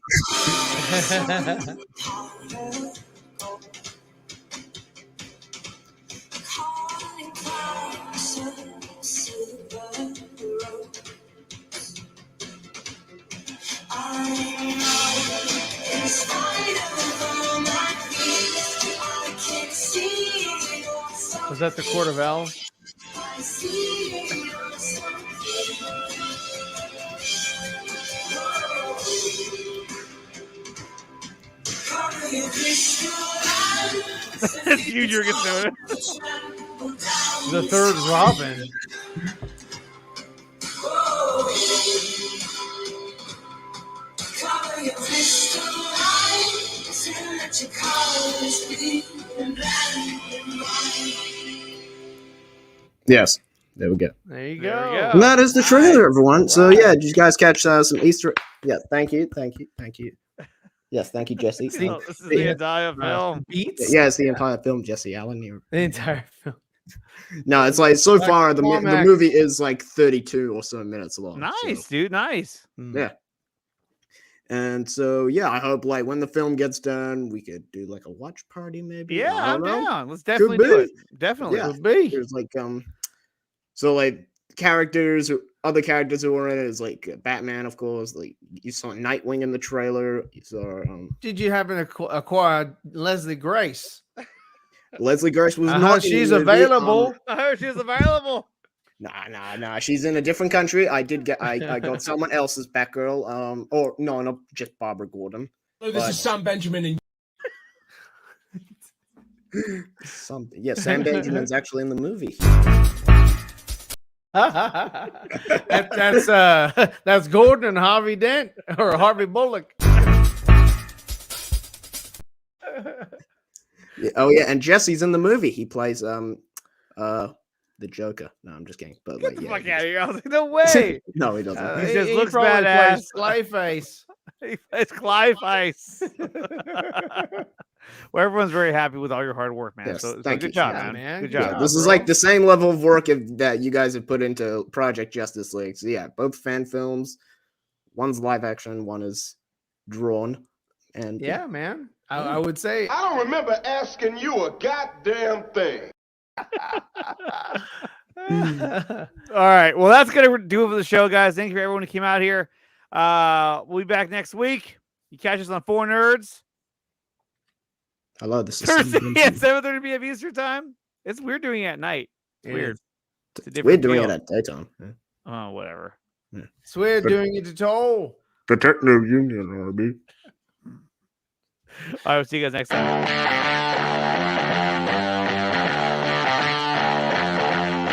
D: was that the Court of Owls?
C: It's you drinking soda.
D: The third Robin.
G: Yes, there we go.
D: There you
C: There we
D: go.
C: go.
G: And that is the trailer, everyone. So
D: Right.
G: yeah, did you guys catch some Easter? Yeah, thank you. Yes, thank you, Jesse.
C: Oh, this is the entire film.
D: Beats
G: Yeah, it's the entire film, Jesse Allen here.
D: the entire film.
G: No, it's like so
D: Like
G: far the
D: climax.
G: movie is like 32 or so minutes long.
C: Nice,
G: so-
C: dude. Nice.
G: Yeah. And so yeah, I hope like when the film gets done, we could do like a watch party maybe.
C: Yeah,
G: I
C: I'm
G: don't know.
C: down. Let's definitely do
G: be.
C: it. Definitely.
G: Yeah.
D: Could be.
G: There's like so like other characters who were in it is like Batman, of course. Like you saw Nightwing in the trailer. You saw
D: Did you happen to acquire Leslie Grace?
G: Leslie Grace was
D: I
G: not.
D: heard
G: in the
D: she's
G: movie.
D: available.
C: I heard she's available.
G: Nah. She's in a different country. I got someone else's Batgirl. Or no, not just Barbara Gordon.
H: Oh, this is Sam Benjamin in
G: Something. Yeah, Sam Benjamin's actually in the movie.
D: That's Gordon and Harvey Dent or Harvey Bullock.
G: Yeah, oh yeah, and Jesse's in the movie. He plays the Joker. No, I'm just kidding. But
C: Get
G: like,
C: the
G: yeah,
C: fuck
G: he
C: out of here! I was like, no way.
G: no, he doesn't.
C: He just looks
D: probably
C: badass.
D: plays Clayface.
C: It's Clive Ice. Well, everyone's very happy with all your hard work, man.
G: Yes,
C: So
G: thank
C: good
G: you.
C: job,
D: Yeah,
C: man.
D: man.
C: Good
D: Good
C: job.
D: job.
G: This is
D: bro.
G: like the same level of work that you guys have put into Project Justice League. So yeah, both fan films. One's live action, one is drawn. And
D: Yeah, man. I would say
E: I don't remember asking you a goddamn thing.
C: All right. Well, that's gonna do it for the show, guys. Thank you for everyone who came out here. We'll be back next week. You catch us on 4 Nerds.
G: hello, this is
C: Thursday
G: Steve
C: at
G: Vincent.
C: 7:30 p.m. Eastern time. It's weird doing it at night. It's weird. It's a
G: We're
C: different
G: doing
C: deal.
G: it at daytime. Yeah.
C: Oh, whatever.
D: Swear doing it to toll.
G: The Techno Union Army.
C: All right. We'll see you guys next time.